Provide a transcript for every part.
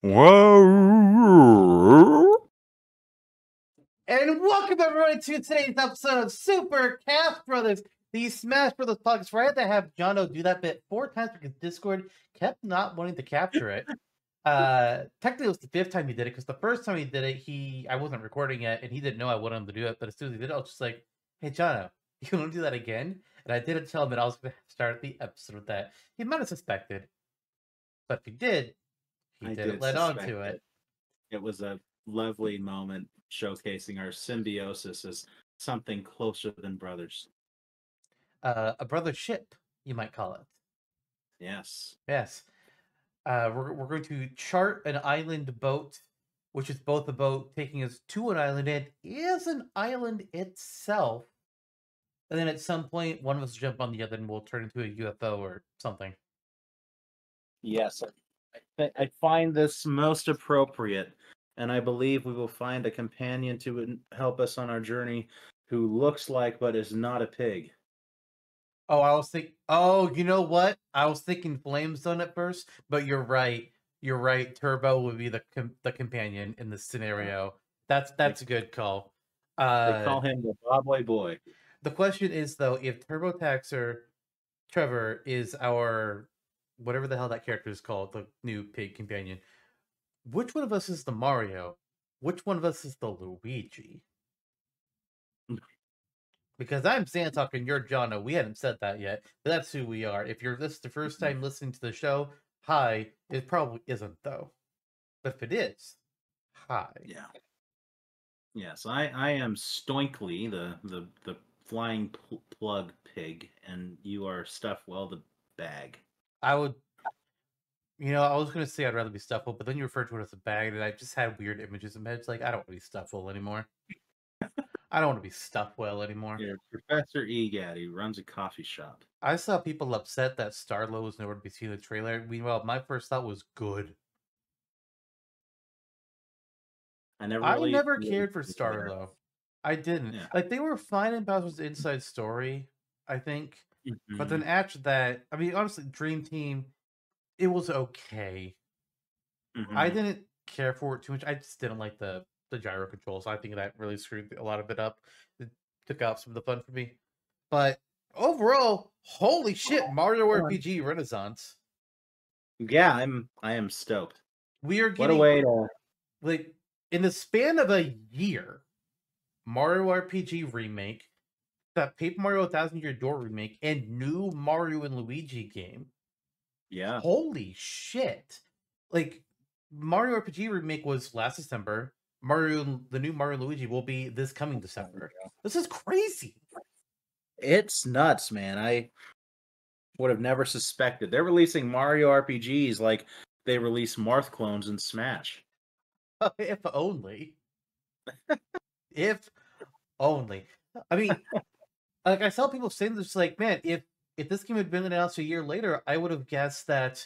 Whoa! And welcome everyone to today's episode of Super Cast Brothers, the Smash Brothers podcast. Where I had to have Jonno do that bit 4 times because Discord kept not wanting to capture it. Technically, it was the 5th time he did it because the first time he did it, I wasn't recording yet, and he didn't know I wanted him to do it. But as soon as he did it, I was just like, "Hey, Jonno, you want to do that again?" And I didn't tell him that I was going to start the episode with that. He might have suspected, but if he did, he didn't let on to it. It was a lovely moment showcasing our symbiosis as something closer than brothers. A brothership, you might call it. Yes. Yes. We're going to chart an island boat, which is both a boat taking us to an island and is an island itself. And then at some point, one of us will jump on the other and we'll turn into a UFO or something. Yes. I find this most appropriate, and I believe we will find a companion to help us on our journey who looks like but is not a pig. Oh, I was thinking. Oh, you know what? I was thinking Flame Zone at first, but you're right. You're right. Turbo would be the companion in this scenario. That's a good call. They call him the Bobway Boy. The question is though, if Turbo Taxer Trevor is our whatever the hell that character is called, the new pig companion, which one of us is the Mario? Which one of us is the Luigi? Because I'm Zantok and you're Jonno. We hadn't said that yet, but that's who we are. If this is the first time listening to the show, hi. It probably isn't though. But if it is, hi. Yeah. Yes, I am Stoinkly, the flying plug pig, and you are Stuffwell the bag. I would, I was gonna say I'd rather be Stuffwell, but then you referred to it as a bag, and I just had weird images in my head. It's like I don't want to be Stuffwell anymore. I don't want to be Stuffwell anymore. Yeah, Professor Egad, he runs a coffee shop. I saw people upset that Starlo was nowhere to be seen in the trailer. Meanwhile, my first thought was good. I never cared for Starlo. I didn't. Yeah. Like, they were fine in Bowser's Inside Story, I think. Mm-hmm. But then after that, I mean, honestly, Dream Team, it was okay. Mm-hmm. I didn't care for it too much. I just didn't like the gyro controls. I think that really screwed a lot of it up. It took out some of the fun for me. But overall, holy shit, Mario RPG Renaissance. Yeah, I am stoked. We are getting, what a way to, like, in the span of a year, Mario RPG remake, that Paper Mario 1000 Year Door remake, and new Mario and Luigi game. Yeah. Holy shit. Like, Mario RPG remake was last December. The new Mario and Luigi will be this coming December. This is crazy. It's nuts, man. I would have never suspected. They're releasing Mario RPGs like they release Marth clones in Smash. If only. If only. I mean, like, I saw people saying this, like, man, if this game had been announced a year later, I would have guessed that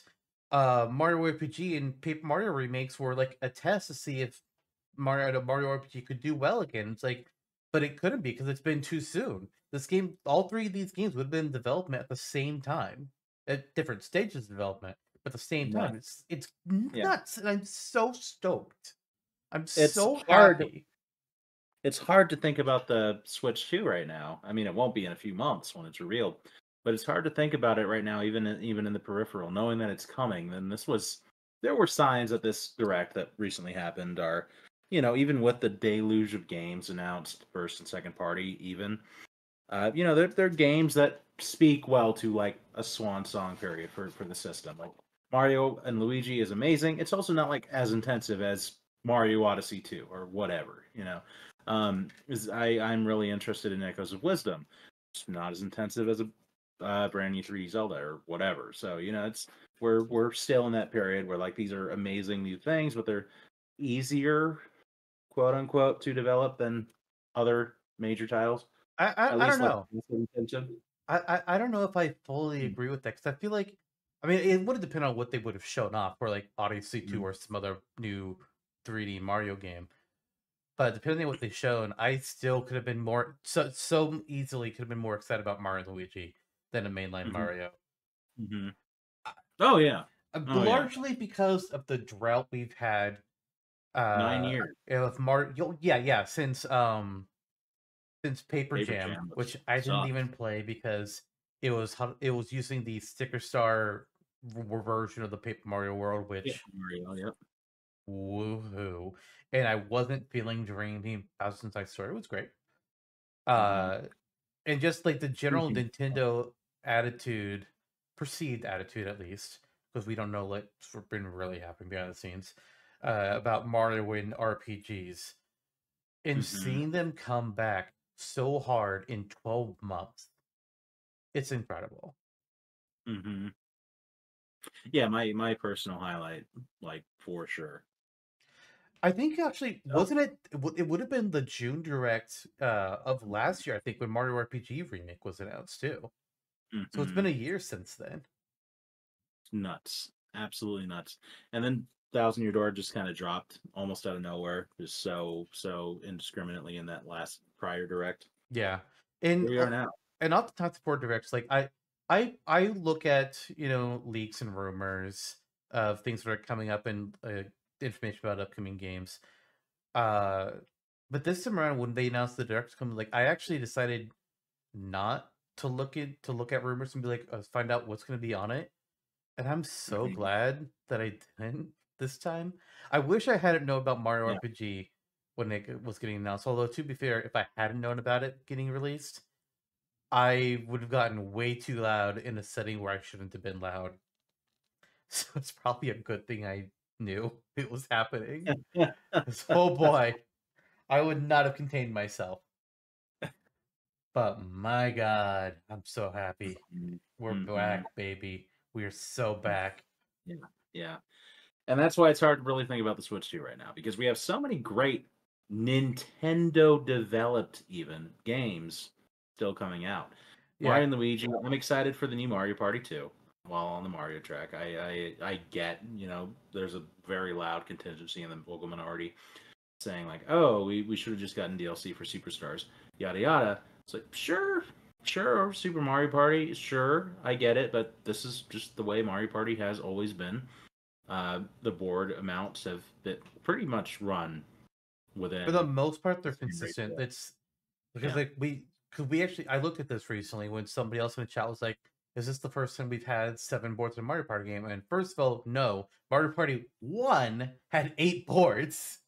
Mario RPG and Paper Mario remakes were like a test to see if Mario RPG could do well again. It's like, but it couldn't be because it's been too soon. This game, all 3 of these games would have been in development at the same time, at different stages of development, but at the same time. It's nuts, and I'm so stoked. It's so happy. It's hard to think about the Switch 2 right now. I mean, it won't be in a few months when it's revealed, but it's hard to think about it right now, even in the peripheral, knowing that it's coming. Then there were signs that this direct that recently happened are, even with the deluge of games announced, first and second party, even, they're games that speak well to like a swan song period for the system. Like Mario and Luigi is amazing. It's also not like as intensive as Mario Odyssey 2 or whatever, I'm really interested in Echoes of Wisdom. It's not as intensive as a brand new 3D Zelda or whatever. So we're still in that period where like these are amazing new things, but they're easier, quote unquote, to develop than other major titles. I don't know. Like, I don't know if I fully agree with that because I feel like, I mean, it would have depended on what they would have shown off for like Odyssey 2 or some other new 3D Mario game. But depending on what they've shown, I still could have been more so easily could have been more excited about Mario and Luigi than a mainline Mario. Mm-hmm. Oh yeah. Oh yeah, largely because of the drought we've had. 9 years. With yeah, since Paper Paper Jam, Jam which was I didn't sucked. even play because it was using the Sticker Star version of the Paper Mario World, Yeah, which Mario. Yep. woohoo! And I wasn't feeling Dream Thousand Side Story. It was great. Hmm. Uh, and just like the general Speaking of, Nintendo attitude, perceived attitude at least, because we don't know what's been really happening behind the scenes about Mario and RPGs, and hmm seeing them come back so hard in 12 months, it's incredible. hmm yeah, my personal highlight, like for sure. I think actually Oh, wasn't it? It would have been the June Direct of last year. I think when Mario RPG remake was announced too. So it's been hmm a year since then. nuts, absolutely nuts. And then Thousand Year Door just kind of dropped almost out of nowhere, just so indiscriminately in that last prior direct. Yeah, Here and we are now. and oftentimes support directs like I look at leaks and rumors of things that are coming up and information about upcoming games. Uh, but this time around, when they announced the directs coming, like I actually decided not to look at rumors and be like find out what's going to be on it. And I'm so Mhm. glad that I didn't this time. I wish I hadn't known about Mario Yeah, RPG when it was getting announced. Although to be fair, if I hadn't known about it getting released, I would have gotten way too loud in a setting where I shouldn't have been loud. So it's probably a good thing I knew it was happening. 'Cause, oh boy, I would not have contained myself. But my God, I'm so happy. mhm, We're mhm, back, baby. We are so back. yeah, yeah. And that's why it's hard to really think about the Switch 2 right now because we have so many great Nintendo developed even games still coming out. Yeah. Mario and Luigi, I'm excited for the new Mario Party 2 while on the Mario track. I get, there's a very loud contingency in the vocal minority saying like, "Oh, we should have just gotten DLC for Superstars." Yada yada. It's like, sure, Super Mario Party, sure, I get it, but this is just the way Mario Party has always been. The board amounts have been pretty much run For the within most part, the they're same consistent. ratio. It's because Yeah. because we actually I looked at this recently when somebody else in the chat was like, "Is this the first time we've had 7 boards in a Mario Party game?" And first of all, no. Mario Party 1 had 8 boards.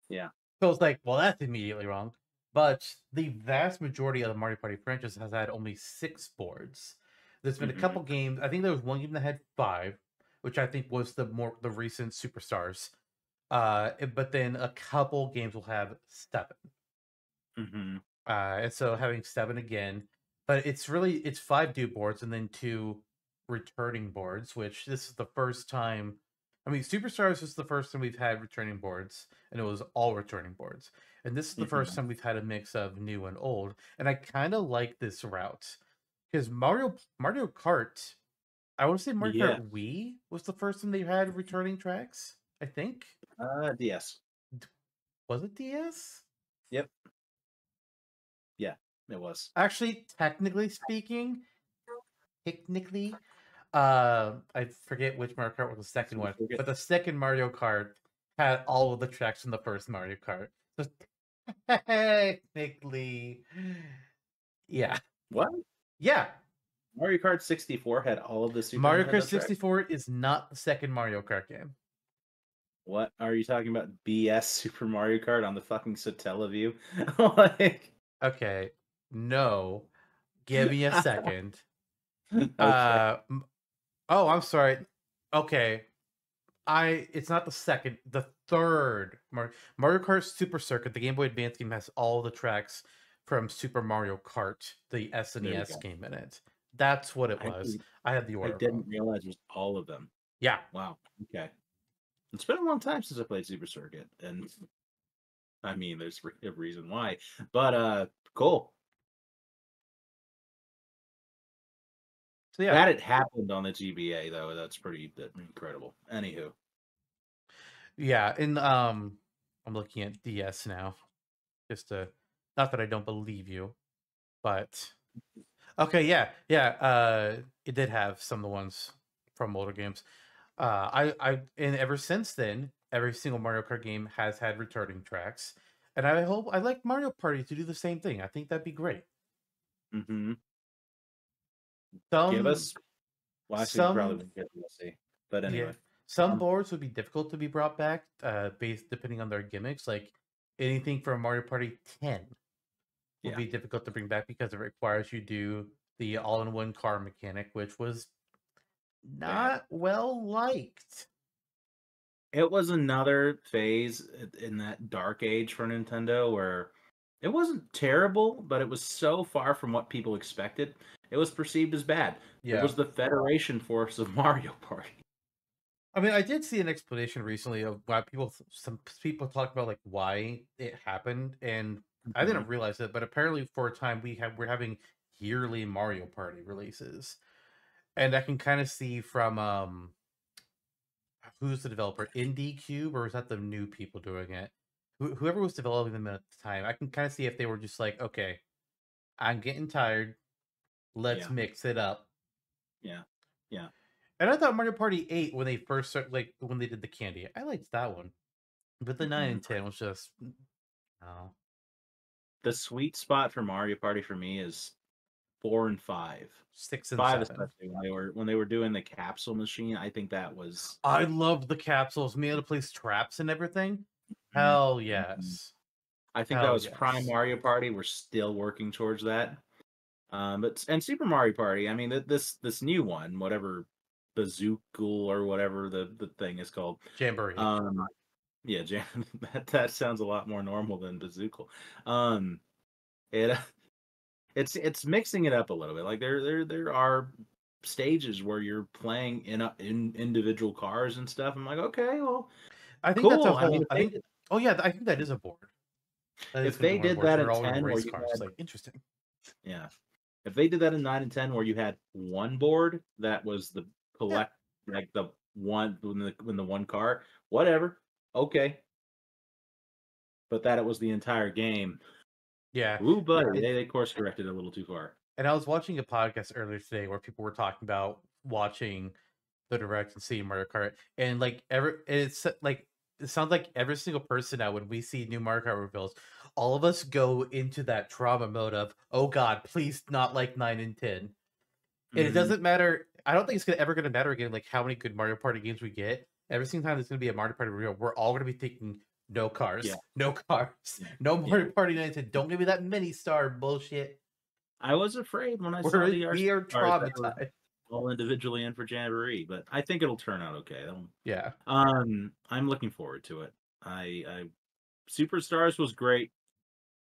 Yeah. So it's like, well, that's immediately wrong. But the vast majority of the Mario Party franchise has had only 6 boards. There's been a Hmm. couple games. I think there was one game that had 5, which I think was the recent Superstars. But then a couple games will have 7. Hmm. And so having 7 again, but it's 5 due boards and then 2 returning boards, which this is the first time. I mean, Superstars is the first time we've had returning boards, and it was all returning boards. And this is the first Hmm. time we've had a mix of new and old, and I kind of like this route because Mario Kart. I want to say Mario Yeah. Kart Wii was the first time they had returning tracks. I think DS. was it DS? Yep. Yeah. It was. Actually, technically, I forget which Mario Kart was the second Super one, Circuit. but the second Mario Kart had all of the tracks from the first Mario Kart. So technically, yeah, What? yeah. Mario Kart 64 had all of the Super Mario Kart Nintendo tracks. 64 is not the second Mario Kart game. What are you talking about? BS Super Mario Kart on the fucking Satellaview? Like, Okay, no, give me a second. okay. M- oh, I'm sorry. Okay, it's not the second, the third Mario Kart Super Circuit, the Game Boy Advance game has all the tracks from Super Mario Kart, the There we SNES go. game in it. That's what it I was. I had the I order didn't wrong. realize it was all of them. Yeah. Wow. Okay. It's been a long time since I played Super Circuit, and I mean, there's a reason why. But cool. So yeah. That it happened on the GBA though. That's pretty incredible. Anywho, Yeah, and I'm looking at DS now. Just to not that I don't believe you, but okay, yeah. It did have some of the ones from older games. And ever since then, every single Mario Kart game has had returning tracks, and I'd like Mario Party to do the same thing. I think that'd be great. Mhm. Give Some us well, actually, you probably some wouldn't get DLC, but Yeah, anyway. some Um, boards would be difficult to be brought back, based depending on their gimmicks. Like anything from Mario Party 10 would yeah, be difficult to bring back because it requires you do the all-in-one car mechanic, which was bad. not well liked. It was another phase in that dark age for Nintendo where it wasn't terrible, but it was so far from what people expected. It was perceived as bad. It Yeah. was the Federation force of Mario Party. I mean, I did see an explanation recently of why some people talk about like why it happened, and I Mhm. didn't realize it, but apparently for a time we're having yearly Mario Party releases, and I can kind of see from who's the developer, Indie Cube, or is that the new people doing it? Whoever was developing them at the time, I can kind of see if they were just like, okay, I'm getting tired, let's Yeah, mix it up. yeah, yeah. And I thought Mario Party 8 when they first started, like when they did the candy, I liked that one. But the 9 Mhm. and 10 was just no. The sweet spot for Mario Party for me is 4 and 5. 6 and 5 7. especially when they were doing the capsule machine, I think that was I love the capsules, being able to place traps and everything. mhm, Hell mhm. yes. I think that Hell was prime yes. Mario Party. We're still working towards that. But and Super Mario Party, I mean, this new one, whatever Bazookool or whatever the thing is called. Jamboree. Um, yeah, that sounds a lot more normal than Bazookool. Um, it it's mixing it up a little bit. Like there are stages where you're playing in individual cars and stuff. I'm like, okay, well, I think that's a cool. I mean, whole I think Oh yeah, I think that is a board. That is if gonna be they one of the did boards that where in all gonna 10, where race you cars. had Like interesting. yeah, if they did that in 9 and 10 where you had one board that was the Yeah. collect like the one when the one car, whatever, okay. But that it was the entire game. Yeah. Ooh, buddy, And they course corrected a little too far. and I was watching a podcast earlier today where people were talking about watching the direct and seeing Mario Kart, and like it sounds like every single person now when we see new Mario Kart reveals, all of us go into that trauma mode of, oh god, please not like 9 and 10. And it Mhm. doesn't matter. I don't think it's ever gonna matter again, like how many good Mario Party games we get. Every single time there's gonna be a Mario Party reveal, we're all gonna be thinking, no Yeah, cars, no cars, yeah, no yeah. Mario Party 9 and 10. Don't give me that mini star bullshit. I was afraid when I saw the RC We are cars that were traumatized. all individually in for Jamboree, but I think it'll turn out okay. Yeah. I'm looking forward to it. I Superstars was great.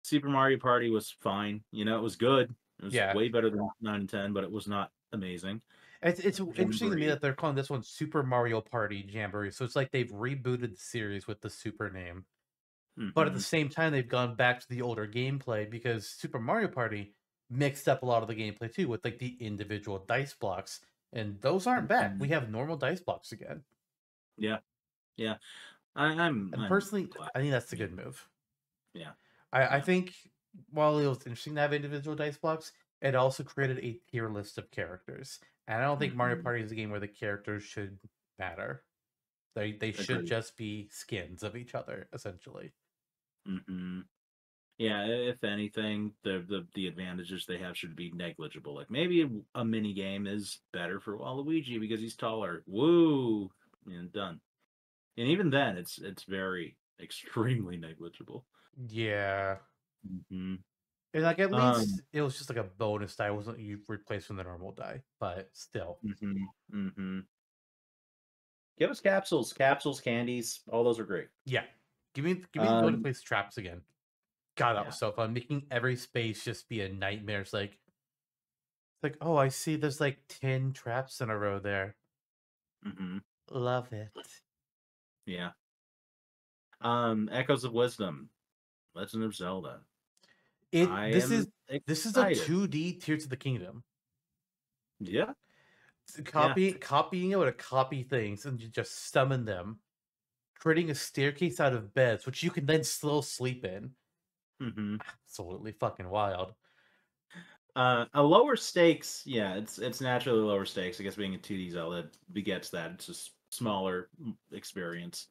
Super Mario Party was fine. You know, it was good. It was Yeah. way better than 9 and 10, but it was not amazing. It's interesting to me Jamboree. that they're calling this one Super Mario Party Jamboree. So it's like they've rebooted the series with the super name. But at the Mhm. same time, they've gone back to the older gameplay because Super Mario Party mixed up a lot of the gameplay too with like the individual dice blocks. And those aren't back. We Mhm. have normal dice blocks again. Yeah, yeah. And I'm personally, glad. I think that's a Yeah, good move. yeah, I yeah. think while it was interesting to have individual dice blocks, it also created a tier list of characters. And I don't think Mario Mhm. Party is a game where the characters should matter. They should Agreed. just be skins of each other, essentially. Mhm. Yeah, if anything, the advantages they have should be negligible. Like maybe a mini game is better for Waluigi because he's taller. Woo, and done. And even then, it's very extremely negligible. Yeah. Mhm. And like at Um. least it was just like a bonus die, it wasn't you replacing the normal die, but still. Mhm. Mhm. Give us capsules, candies. All those are great. Yeah. Give me the ability to Um. place traps again. God, that was Yeah. so fun. Making every space just be a nightmare. It's like, oh, I see there's like 10 traps in a row there. Mhm. Love it. Yeah. Echoes of Wisdom. Legend of Zelda. It I am this is a excited. 2D Tears of the Kingdom. Yeah. Yeah. Copying able to copy things and you just summon them, creating a staircase out of beds, which you can then still sleep in. Mhm. Absolutely fucking wild. A lower stakes, yeah, it's naturally lower stakes. I guess being a 2D Zelda begets that. It's just smaller experience.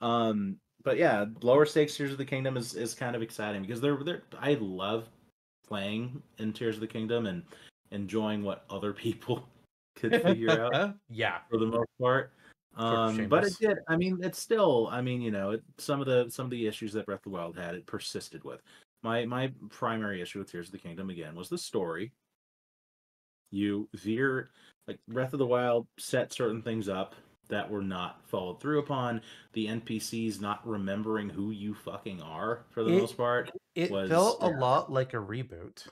But yeah, lower stakes Tears of the Kingdom is kind of exciting because they're I love playing in Tears of the Kingdom and enjoying what other people could figure out Yeah, for the most part. short of But it Seamus. did. I mean, it's still. I mean, some of the issues that Breath of the Wild had, it persisted with. My primary issue with Tears of the Kingdom again was the story. You veer like Breath of the Wild set certain things up that were not followed through upon. The NPCs not remembering who you fucking are for the most It part it was felt a lot like a reboot.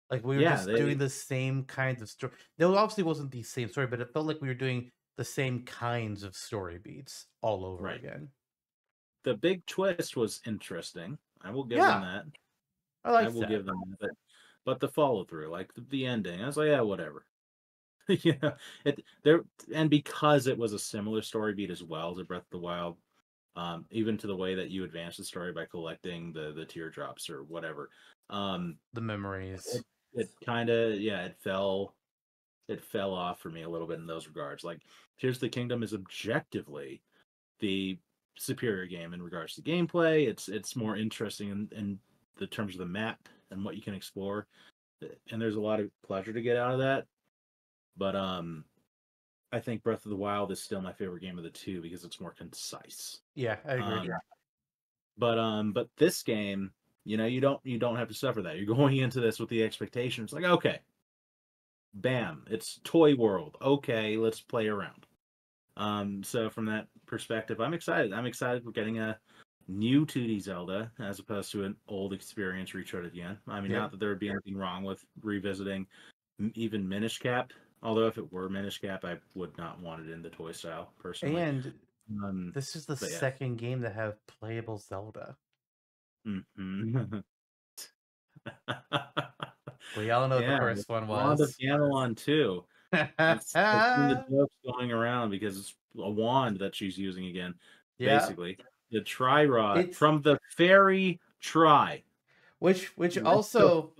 Like we were yeah, just doing they the same kinds of story. No, obviously wasn't the same story, but it felt like we were doing the same kinds of story beats all over right. again. The big twist was interesting. I will give them Yeah, that. I I liked will that. give them that. But the follow through, like the ending, I was like, yeah, whatever. Yeah, it there, and because it was a similar story beat as well to Breath of the Wild, even to the way that you advance the story by collecting the teardrops or whatever, um, The memories. it kind of yeah, it fell off for me a little bit in those regards. Like, Tears of the Kingdom is objectively the superior game in regards to gameplay. It's more interesting in the terms of the map and what you can explore, and there's a lot of pleasure to get out of that. But I think Breath of the Wild is still my favorite game of the two because it's more concise. Yeah, I agree. Yeah. But this game, you don't have to suffer that. You're going into this with the expectation. It's like, okay, bam, it's Toy World. Okay, let's play around. So from that perspective, I'm excited. I'm excited for getting a new 2D Zelda as opposed to an old experience retread again. I mean, not Yep. that there would be anything wrong with revisiting even Minish Cap. Although if it were Minish Cap, I would not want it in the toy style personally. And Um, this is the but yeah. second game to have playable Zelda. Mhm. We all know what the Yeah, first with one Wand of was. Gamelon too. I've seen the jokes going around because it's a wand that she's using again, Yeah, basically. The Tri Rod it's from the fairy Tri. which That's so also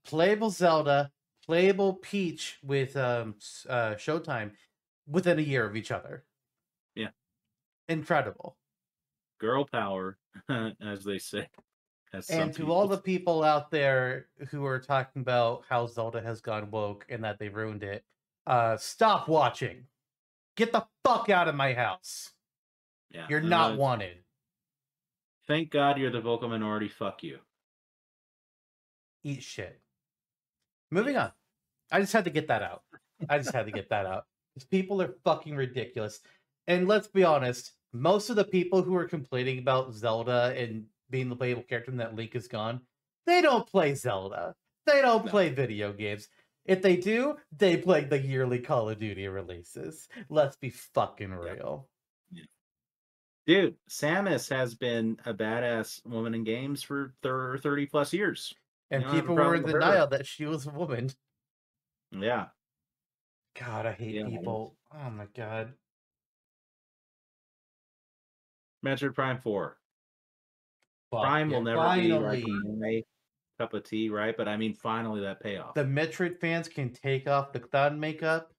playable Zelda, playable Peach with Showtime within a year of each other. yeah, Incredible. girl power, as they say, as some And to all people. the people out there who are talking about how Zelda has gone woke and that they ruined it, stop watching. Get the fuck out of my house. Yeah, You're not wanted. thank God you're the vocal minority. Fuck you. Eat shit. Moving Yeah, on. I just had to get that out. I just had to get that out. These people are fucking ridiculous. And let's be honest, most of the people who are complaining about Zelda and being the playable character and that Link is gone, they don't play Zelda. They don't no, play video games. If they do, they play the yearly Call of Duty releases. Let's be fucking yeah, real. yeah. Dude, Samus has been a badass woman in games for 30 plus years. You And don't have a people were in problem with her. denial that she was a woman. Yeah, God, I hate yeah. people. Oh my god. Metroid Prime 4. Fuck Prime yeah. will never be like Finally. my cup of tea, right? But I mean, finally that payoff. The Metroid fans can take off the clown makeup.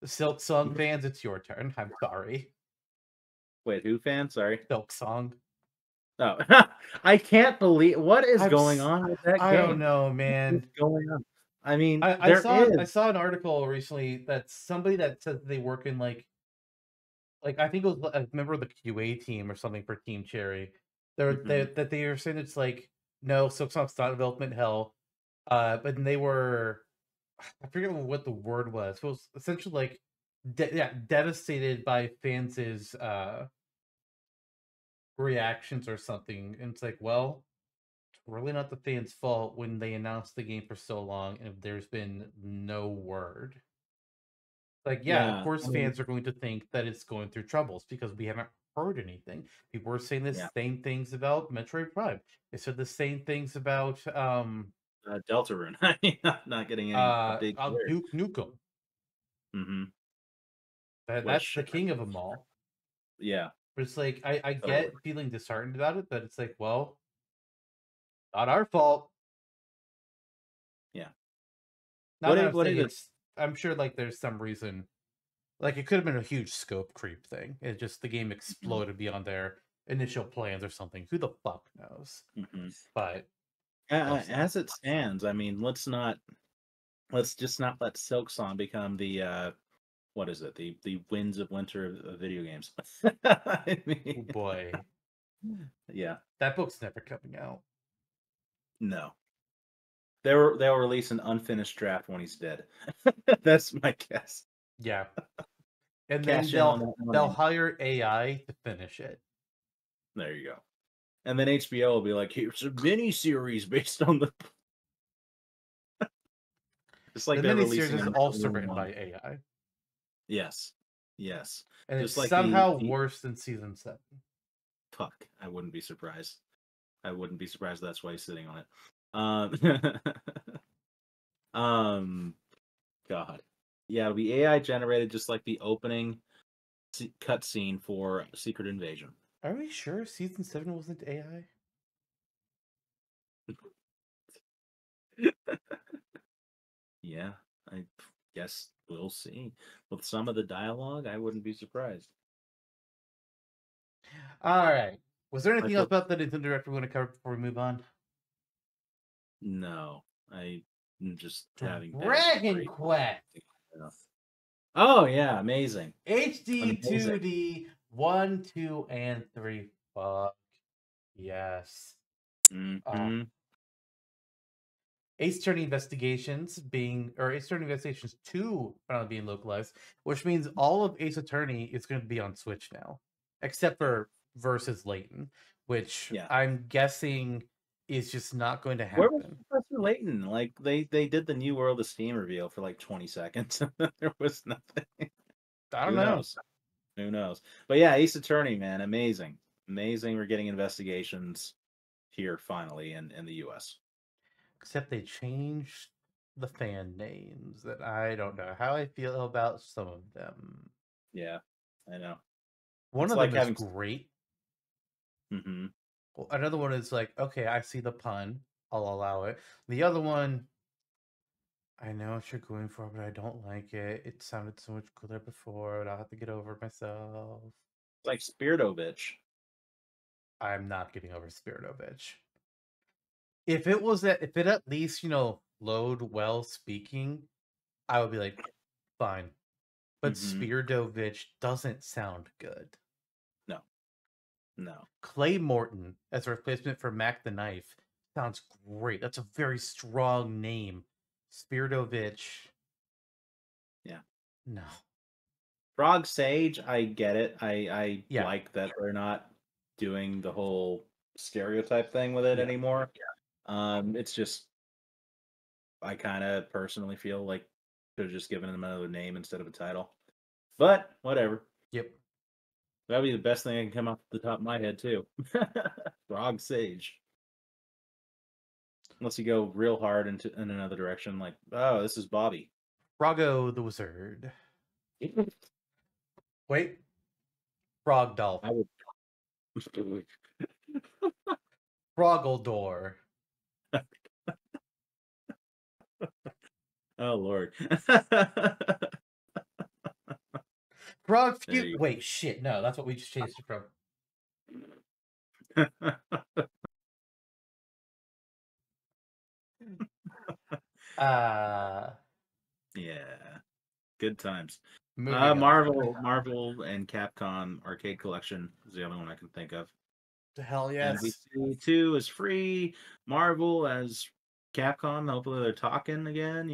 The Silk Song fans, it's your turn. I'm sorry. Wait, who fan? Sorry. Silk Song. Oh, I can't believe what is I'm going s- on with that I don't game. know, What's man. going on? I mean, I there saw I is. saw an article recently that somebody that said they work in like I think it was a member of the QA team or something for Team Cherry. Mhm. That they were saying it's like no, Silk Song's not development hell. But they were I forget what the word was. It was essentially like yeah, devastated by fans' reactions or something. And it's like, well, it's really not the fans' fault when they announced the game for so long and there's been no word. Like, yeah, of Yeah, course I mean, fans are going to think that it's going through troubles because we haven't heard anything. People were saying the yeah. same things about Metroid Prime. They said the same things about Deltarune. Not getting any big word. Duke Nukem. Hmm. That's Which, the king of them all. yeah, But it's like I totally. get feeling disheartened about it, but it's like, well, not our fault. Yeah. Not that I'm What saying did it? it's I'm sure like there's some reason Like it could have been a huge scope creep thing. It just the game Mhm. exploded beyond their initial plans or something. Who the fuck knows? Mhm. But that was sad. As it stands, I mean, let's just not let Silk Song become the what is it? The winds of winter of video games. I Oh mean, boy, yeah, that book's never coming out. no. They'll release an unfinished draft when he's dead. That's my guess. Yeah, and then Cash in on that they'll money. hire AI to finish it. There you go. And then HBO will be like, here's a mini series based on the just like The they're miniseries releasing is a also Marvel written one. by AI, Yes. Yes. and it's Just like somehow the worse than season 7. fuck. I wouldn't be surprised. I wouldn't be surprised that's why he's sitting on it. Um God. Yeah, it'll be AI generated just like the opening cutscene for Secret Invasion. Are we sure season 7 wasn't AI? Yeah, I guess we'll see. With some of the dialogue, I wouldn't be surprised. All right. Was there I anything else thought about the Nintendo Direct we want to cover before we move on? no, I'm just having bad Dragon break. Quest Oh yeah, amazing, HD amazing. 2D 1, 2, and 3. Fuck yes. Uh, Hmm. Ace Attorney Investigations Ace Attorney Investigations 2 finally being localized, which means all of Ace Attorney is going to be on Switch now, except Yeah, for Versus Layton, which yeah. I'm guessing is just not going to Where was happen. Professor Layton? Like they did the New World of Steam reveal for like 20 seconds. There was nothing. I don't Who know. knows? Who knows? But yeah, Ace Attorney, man, amazing, amazing. We're getting investigations here finally in the U.S. Except they changed the fan names, and I don't know how I feel about some of them. Yeah, I know. One It's of like them is having. great. Hmm. Well, another one is like, okay, I see the pun. I'll allow it. The other one, I know what you're going for, but I don't like it. It sounded so much cooler before, and I'll have to get over it myself. Like Spiritovich. I'm not getting over Spiritovich. If it at least, flowed well speaking, I would be like, fine. But Hmm. Spiritovich doesn't sound good. No, no. Clay Morton as a replacement for Mac the Knife sounds great. That's a very strong name. Spiritovich, Yeah. no. Frog Sage, I get it. I Yeah, like that they're not doing the whole stereotype thing with it yeah, anymore. It's just I kind of personally feel like should have just given them another name instead of a title. But whatever. yep. That'd be the best thing I can come off the top of my head too. Frog Sage. Unless you go real hard in another direction, like, oh, this is Bobby. Frogo the Wizard. Wait, Frogdolph. I would. Froggledore. Oh Lord. Frog There Few. you Wait, shit. No, that's what we just changed it from. go. Uh, Yeah, good times. moving on. Marvel and Capcom Arcade Collection is the only one I can think of. Hell yes. NBC 2 is free. Marvel as Capcom. Hopefully they're talking again.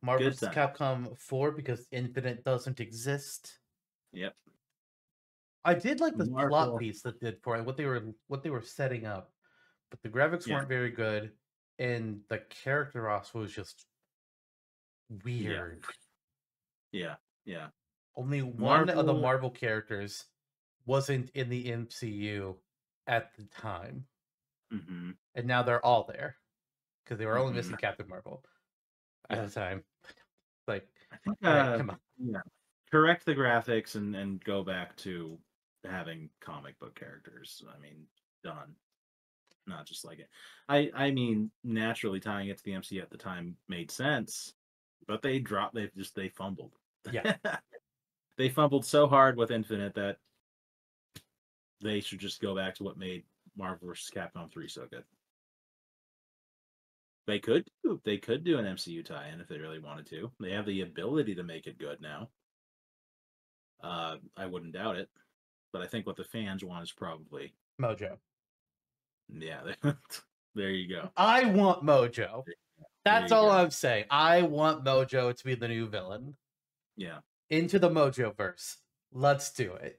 Marvel Good vs. time. Capcom 4 because Infinite doesn't exist. Yep. I did like the plot Marvel. piece that did for it, what they were setting up, but the graphics Yeah. weren't very good, and the character roster was just Yeah. weird. Yeah. Yeah. Only one of the Marvel. Marvel characters wasn't in the MCU at the time, Hmm. and now they're all there because they were only Hmm. missing Captain Marvel at Yeah. the time. Like, I think. all right, come on. Yeah. Correct the graphics and go back to having comic book characters. I mean, done. Not just like it. I mean, naturally tying it to the MCU at the time made sense, but they fumbled. Yeah. They fumbled so hard with Infinite that they should just go back to what made Marvel vs. Capcom 3 so good. They could do an MCU tie-in if they really wanted to. They have the ability to make it good now. I wouldn't doubt it, but I think what the fans want is probably Mojo. yeah. There you go. I want Mojo. There That's you all go. I'm saying. I want Mojo to be the new villain. Yeah, Into the Mojo verse. Let's do it.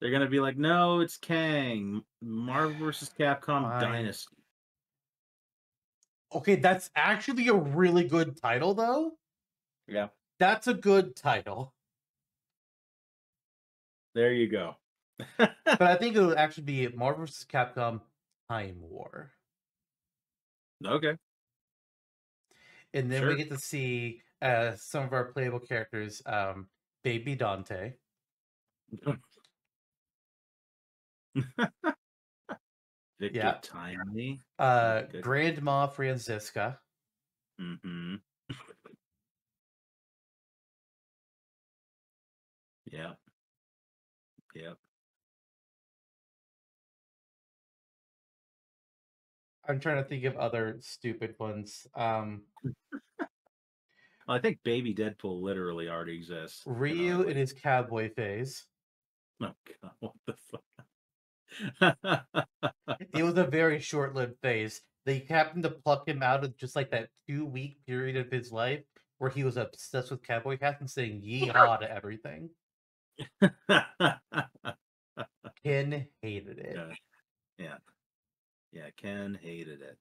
they're gonna be like, no, it's Kang, Marvel vs. Capcom Fine. Dynasty. Okay, that's actually a really good title, though. Yeah, That's a good title. there you go. But I think it would actually be Marvel vs. Capcom Time War. Okay, And then we sure. get to see some of our playable characters, Baby Dante. Victor Yeah. Timely. Good. Grandma Franziska. Mm-hmm. Yeah. Yeah. I'm trying to think of other stupid ones. Well, I think Baby Deadpool literally already exists Ryu in canonically. his cowboy phase. Oh God, what the fuck? It was a very short-lived phase. They happened to pluck him out of just like that 2-week period of his life where he was obsessed with cowboy hats and saying yeehaw to everything. Ken hated it. Yeah, yeah, yeah. Ken hated it.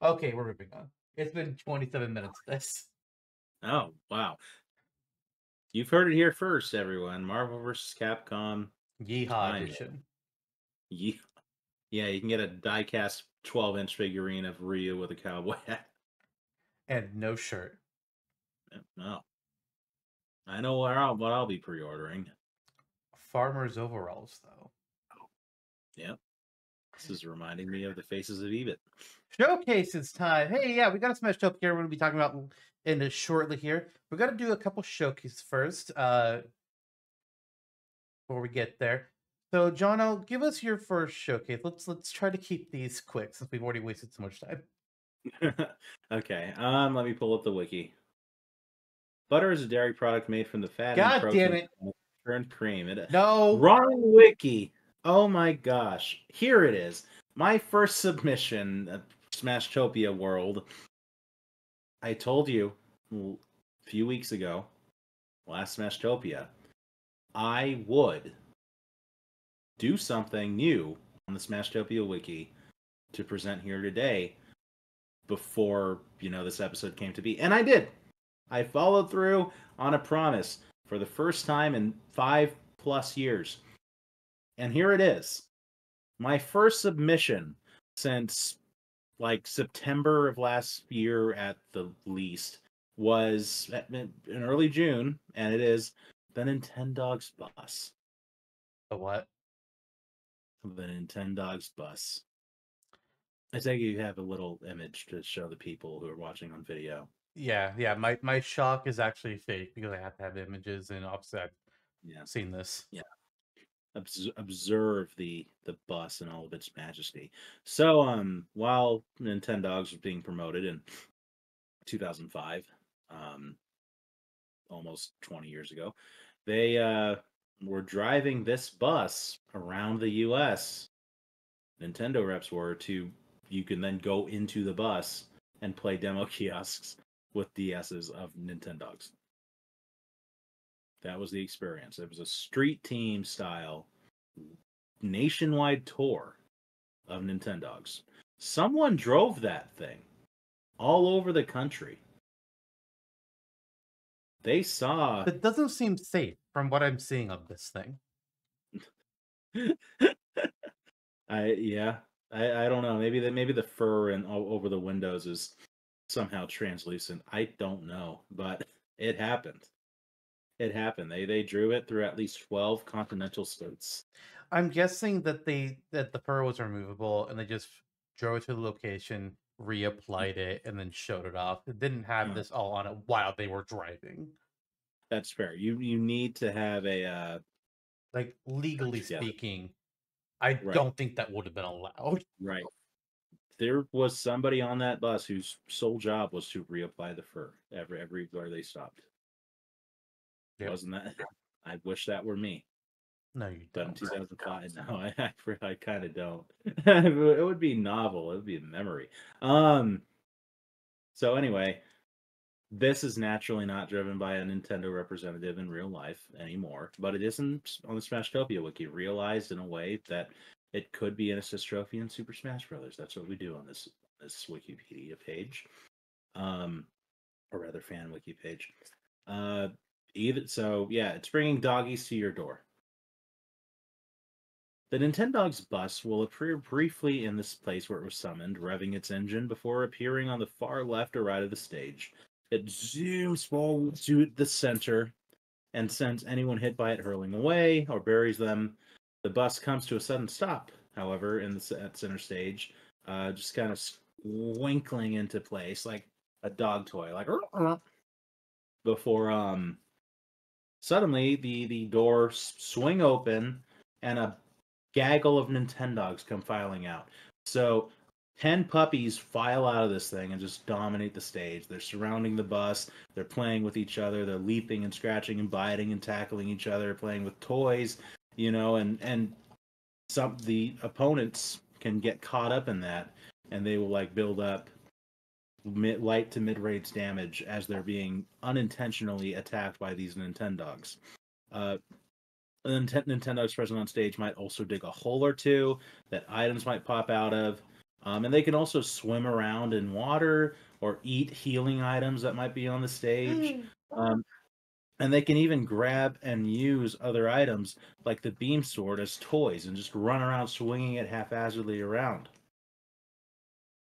Okay, we're moving on. It's been 27 minutes of this. Oh wow, you've heard it here first, everyone. Marvel vs. Capcom Yeehaw Time War. edition. Ye- Yeah, you can get a die-cast 12-inch figurine of Ryu with a cowboy hat. And no shirt. No, I know what I'll be pre-ordering. Farmer's overalls, though. Yep, this is reminding me of the Faces of Evil. Showcases time. Hey, yeah, we got a Smashtopia here we're going to be talking about in this shortly here. We're going to do a couple showcases first before we get there. So, Jonno, give us your first showcase. Let's try to keep these quick since we've already wasted so much time. Okay, let me pull up the wiki. Butter is a dairy product made from the fat and God damn protein it. of churned cream. No. Wrong wiki. Oh my gosh. Here it is. My first submission at Smashtopia World. I told you a few weeks ago, last Smashtopia, I would do something new on the Smashtopia wiki to present here today before, this episode came to be. And I did. I followed through on a promise for the first time in 5+ years. And here it is. My first submission since like September of last year at the least was in early June, and it is the Nintendogs bus. The what? The Nintendogs bus. I think you have a little image to show the people who are watching on video. Yeah. My shock is actually fake because I have to have images and obviously I've Yeah, seen this. yeah. Observe the bus in all of its majesty. So, while Nintendogs was being promoted in 2005, almost 20 years ago, they were driving this bus around the U.S. Nintendo reps were to you can then go into the bus and play demo kiosks with DSs of Nintendogs. That was the experience. It was a street team style nationwide tour of Nintendogs. Someone drove that thing all over the country. They saw. That doesn't seem safe from what I'm seeing of this thing. Yeah. I don't know. Maybe the fur and all over the windows is somehow translucent. I don't know, but it happened. It happened. They drew it through at least 12 continental states. I'm guessing that the fur was removable and they just drove it to the location, reapplied it, and then showed it off. It didn't have Oh, this all on it while they were driving. that's fair. You need to have a Like, legally together. speaking, I Right. don't think that would have been allowed. Right. There was somebody on that bus whose sole job was to reapply the fur everywhere they stopped. Yep. Wasn't that? I wish that were me. No, you But in don't. 2005, no, I kind of don't. It would be novel. It would be a memory. Um. So anyway, this is naturally not driven by a Nintendo representative in real life anymore, but it isn't on the Smashtopia wiki realized in a way that it could be an assist trophy in Super Smash Brothers. That's what we do on this Wikipedia page, or rather fan wiki page. Uh, either so, yeah, it's bringing doggies to your door. The Nintendog's bus will appear briefly in this place where it was summoned, revving its engine before appearing on the far left or right of the stage. It zooms forward to the center and sends anyone hit by it hurling away or buries them. The bus comes to a sudden stop, however, in the at center stage, just kind of swinkling into place like a dog toy, like before suddenly the doors swing open and a gaggle of Nintendogs come filing out. So 10 puppies file out of this thing and just dominate the stage. They're surrounding the bus, they're playing with each other, they're leaping and scratching and biting and tackling each other, playing with toys, and some the opponents can get caught up in that and they will like build up light to mid-range damage as they're being unintentionally attacked by these Nintendogs. Uh, Nintendo's present on stage might also dig a hole or two that items might pop out of. And they can also swim around in water or eat healing items that might be on the stage. Um, and they can even grab and use other items like the beam sword as toys and just run around swinging it haphazardly around.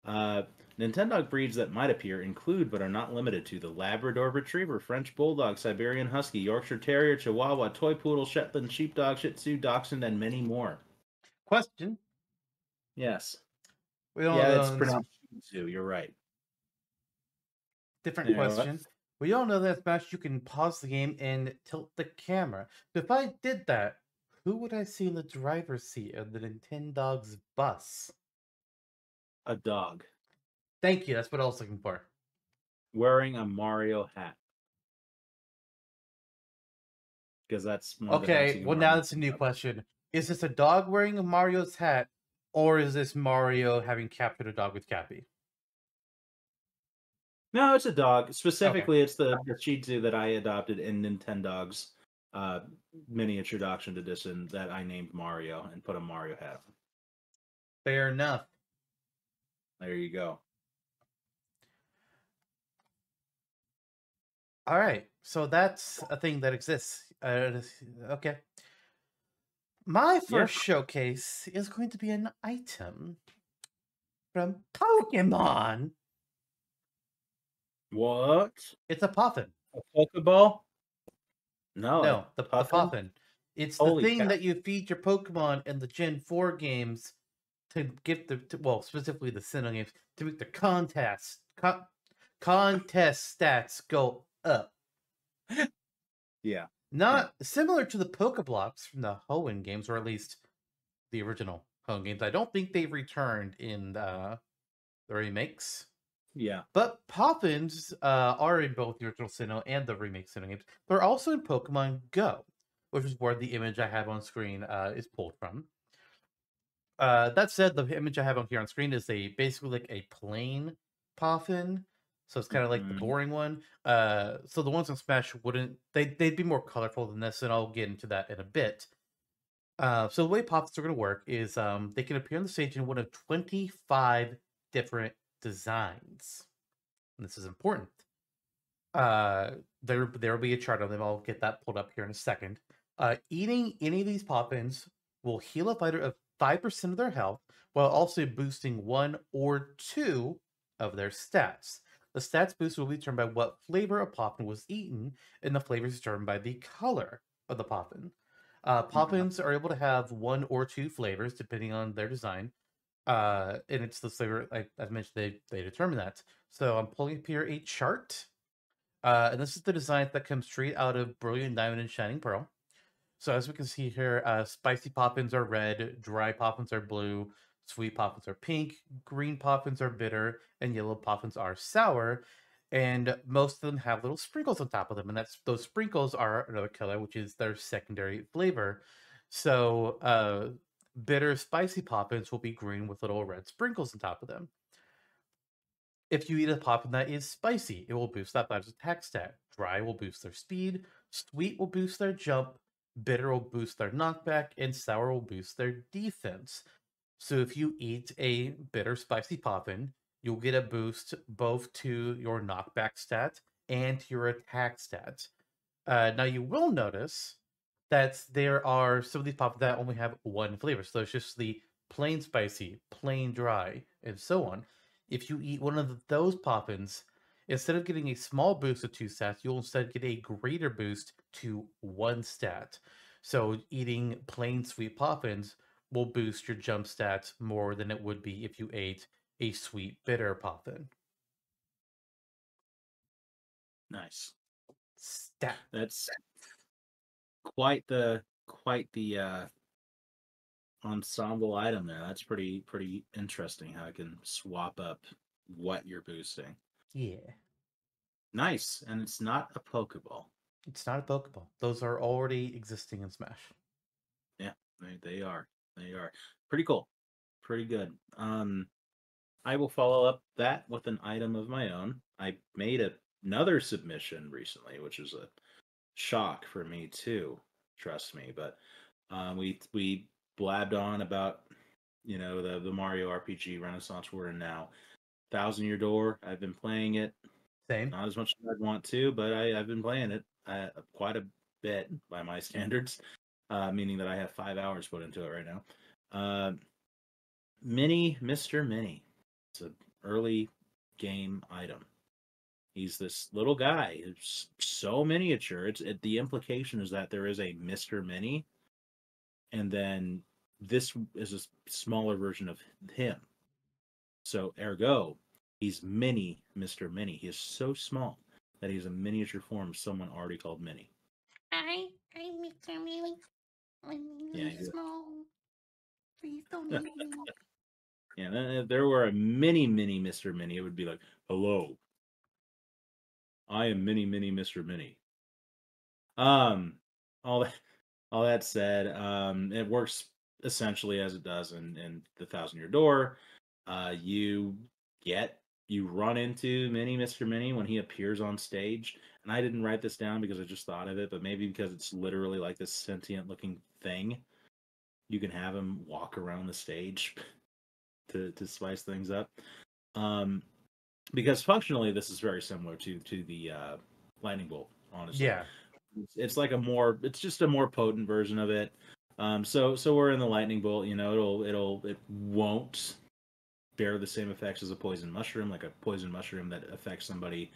Uh, Nintendo breeds that might appear include but are not limited to the Labrador Retriever, French Bulldog, Siberian Husky, Yorkshire Terrier, Chihuahua, Toy Poodle, Shetland Sheepdog, Shih Tzu, Dachshund, and many more. Question. Yes. We all Yeah, know it's pronounced Shih Tzu. You're right. different You know what? question. We all know that Smash you can pause the game and tilt the camera. So if I did that, who would I see in the driver's seat of the Nintendo's bus? A dog Thank you. That's what I was looking for. wearing a Mario hat because that's one of the hats you Okay, can well wear on now the that's a new Nintendo. question. Is this a dog wearing a Mario's hat, or is this Mario having captured a dog with Cappy? No, it's a dog. Okay, Specifically, it's the Shih Tzu that I adopted in Nintendo's uh, miniature auction edition that I named Mario and put a Mario hat on. fair enough. There you go. All right, so that's a thing that exists. Okay. My Yeah. first showcase is going to be an item from Pokemon. What? It's a Poffin. A Pokeball? No, a No, the puffin? Poffin. It's the Holy thing cow. that you feed your Pokemon in the Gen 4 games to get well, specifically the Sinnoh games, to make the contest stats go up. Yeah. Yeah. Not similar to the Pokeblocks from the Hoenn games, or at least the original Hoenn games. I don't think they returned in the remakes. Yeah. But Poppins are in both the original Sinnoh and the remake Sinnoh games. They're also in Pokemon Go, which is where the image I have on screen is pulled from. That said, the image I have on here on screen is basically like a plain Poffin. So it's kind of like the Mhm. boring one. So the ones on Smash wouldn't they'd be more colorful than this, and I'll get into that in a bit. So the way Poffins are going to work is they can appear on the stage in one of 25 different designs. And this is important. There will be a chart of them. I'll get that pulled up here in a second. Eating any of these Poppins will heal a fighter of 5% of their health, while also boosting 1 or 2 of their stats. The stats boost will be determined by what flavor of Poppin was eaten, and the flavor is determined by the color of the Poppin. Mhm. Poppins are able to have 1 or 2 flavors depending on their design. And it's the flavor. I mentioned they determine that. So I'm pulling up here a chart. And this is the design that comes straight out of Brilliant Diamond and Shining Pearl. So as we can see here, spicy poppins are red, dry poppins are blue, sweet poppins are pink, green poppins are bitter, and yellow poppins are sour. And most of them have little sprinkles on top of them, and that's those sprinkles are another color, which is their secondary flavor. So bitter spicy poppins will be green with little red sprinkles on top of them. If you eat a poppin that is spicy, it will boost that Bob's attack stat. Dry will boost their speed, sweet will boost their jump, bitter will boost their knockback, and sour will boost their defense. So if you eat a bitter spicy poppin, you'll get a boost both to your knockback stat and to your attack stat. Now you will notice that there are some of these poppins that only have one flavor. So it's just the plain spicy, plain dry, and so on. If you eat one of those poppins, instead of getting a small boost of two stats, you'll instead get a greater boost to one stat. So eating plain sweet poppins will boost your jump stats more than it would be if you ate a sweet bitter poppin. Nice. Stat. That's quite the ensemble item there. That's pretty interesting how I can swap up what you're boosting. Yeah. Nice, and it's not a Pokeball. It's not a Pokeball. Those are already existing in Smash. Yeah, they are. They are pretty cool, pretty good. I will follow up that with an item of my own. I made another submission recently, which is a shock for me too. Trust me, but we blabbed on about the Mario RPG Renaissance we're in now. Thousand Year Door. I've been playing it, Same. not as much as I'd want to, but I've been playing it quite a bit by my standards, meaning that I have 5 hours put into it right now. Uh, Mini Mr. Mini. It's an early game item. He's this little guy. It's so miniature. The implication is that there is a Mr. Mini, and then this is a smaller version of him. So ergo, he's mini Mr. Mini. He is so small that he's a miniature form of someone already called Mini. I'm Mr. Mini. I'm Yeah, really small. Please don't eat me. yeah. If there were a mini Mr. Mini, it would be like, "Hello, I am mini Mr. Mini." Um, all that all that said, it works essentially as it does in the Thousand Year Door. You you run into Mini Mr. Mini when he appears on stage. And I didn't write this down because I just thought of it, but maybe because it's literally like this sentient looking thing, you can have him walk around the stage to spice things up. Um, because functionally, this is very similar to the lightning bolt. Honestly, Yeah. it's like it's just a more potent version of it. So we're in the lightning bolt. It won't bear the same effects as a poison mushroom, like a poison mushroom that affects somebody